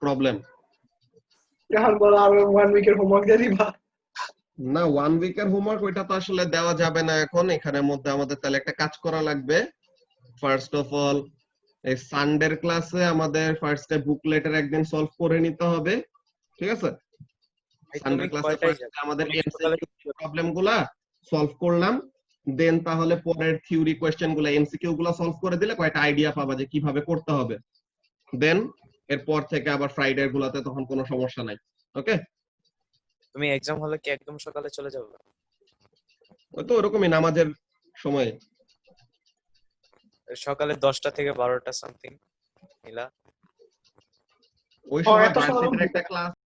প্রবলেম। এখন বলো আর 1 উইকের হোমওয়ার্ক দিয়ে দিবা? না, 1 উইকের হোমওয়ার্ক ওইটা তো আসলে দেওয়া যাবে না এখন। এখানের মধ্যে আমাদের তাহলে একটা কাজ করা লাগবে। ফার্স্ট অফ অল এই সানডের ক্লাসে আমাদের ফার্স্টে বুকলেটের একদিন সলভ করে নিতে হবে, ঠিক আছে? সানডে ক্লাসে ফার্স্টে আমাদের এমসিকিউ প্রবলেমগুলা সলভ করলাম, দেন তাহলে পরের থিওরি কোশ্চেনগুলো এমসিকিউ গুলো সলভ করে দিলে কয়টা আইডিয়া পাবা যে কিভাবে করতে হবে। দেন এরপর থেকে আবার ফ্রাইডে গুলাতে তখন কোনো সমস্যা নাই। ওকে, তুমি এক্সাম হলে কি একদম সকালে চলে যাবে? ওই তো ওরকমই নামাজের সময় সকালে 10টা থেকে 12টা সামথিং মিলা। ওই সময় এত সময় ভার্সিটির একটা ক্লাস